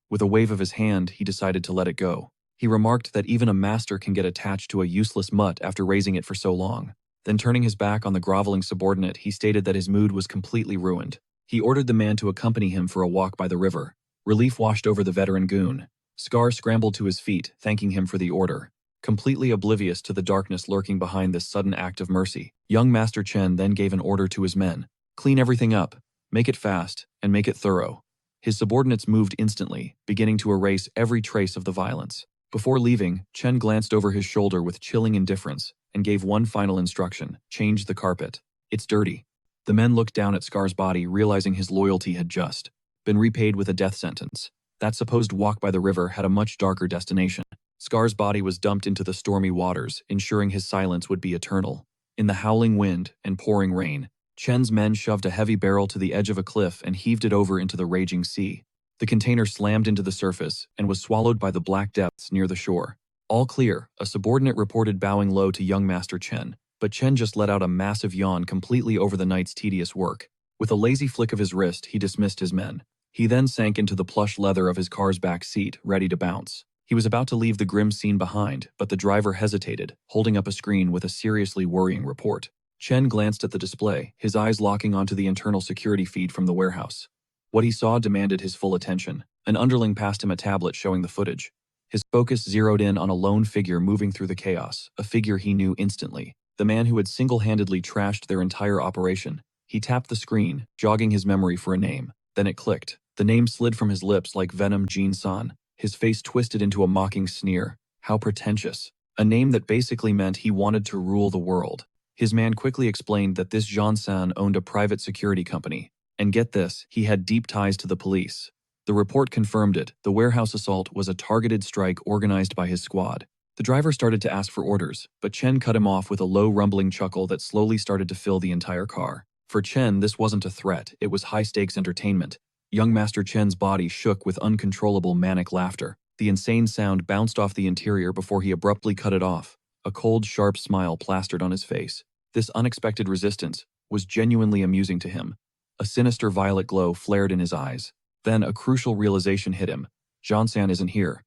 With a wave of his hand, he decided to let it go. He remarked that even a master can get attached to a useless mutt after raising it for so long. Then, turning his back on the groveling subordinate, he stated that his mood was completely ruined. He ordered the man to accompany him for a walk by the river. Relief washed over the veteran goon. Scar scrambled to his feet, thanking him for the order. Completely oblivious to the darkness lurking behind this sudden act of mercy, young Master Chen then gave an order to his men. Clean everything up, make it fast, and make it thorough. His subordinates moved instantly, beginning to erase every trace of the violence. Before leaving, Chen glanced over his shoulder with chilling indifference and gave one final instruction: change the carpet. It's dirty. The men looked down at Scar's body, realizing his loyalty had just been repaid with a death sentence. That supposed walk by the river had a much darker destination. Scar's body was dumped into the stormy waters, ensuring his silence would be eternal. In the howling wind and pouring rain, Chen's men shoved a heavy barrel to the edge of a cliff and heaved it over into the raging sea. The container slammed into the surface and was swallowed by the black depths near the shore. All clear, a subordinate reported, bowing low to young Master Chen, but Chen just let out a massive yawn completely over the night's tedious work. With a lazy flick of his wrist, he dismissed his men. He then sank into the plush leather of his car's back seat, ready to bounce. He was about to leave the grim scene behind, but the driver hesitated, holding up a screen with a seriously worrying report. Chen glanced at the display, his eyes locking onto the internal security feed from the warehouse. What he saw demanded his full attention. An underling passed him a tablet showing the footage. His focus zeroed in on a lone figure moving through the chaos, a figure he knew instantly. The man who had single-handedly trashed their entire operation. He tapped the screen, jogging his memory for a name. Then it clicked. The name slid from his lips like venom: Jin-san. His face twisted into a mocking sneer. How pretentious. A name that basically meant he wanted to rule the world. His man quickly explained that this Jean-san owned a private security company. And get this, he had deep ties to the police. The report confirmed it. The warehouse assault was a targeted strike organized by his squad. The driver started to ask for orders, but Chen cut him off with a low rumbling chuckle that slowly started to fill the entire car. For Chen, this wasn't a threat, it was high-stakes entertainment. Young Master Chen's body shook with uncontrollable manic laughter. The insane sound bounced off the interior before he abruptly cut it off. A cold, sharp smile plastered on his face. This unexpected resistance was genuinely amusing to him. A sinister violet glow flared in his eyes. Then a crucial realization hit him. Jean-san isn't here.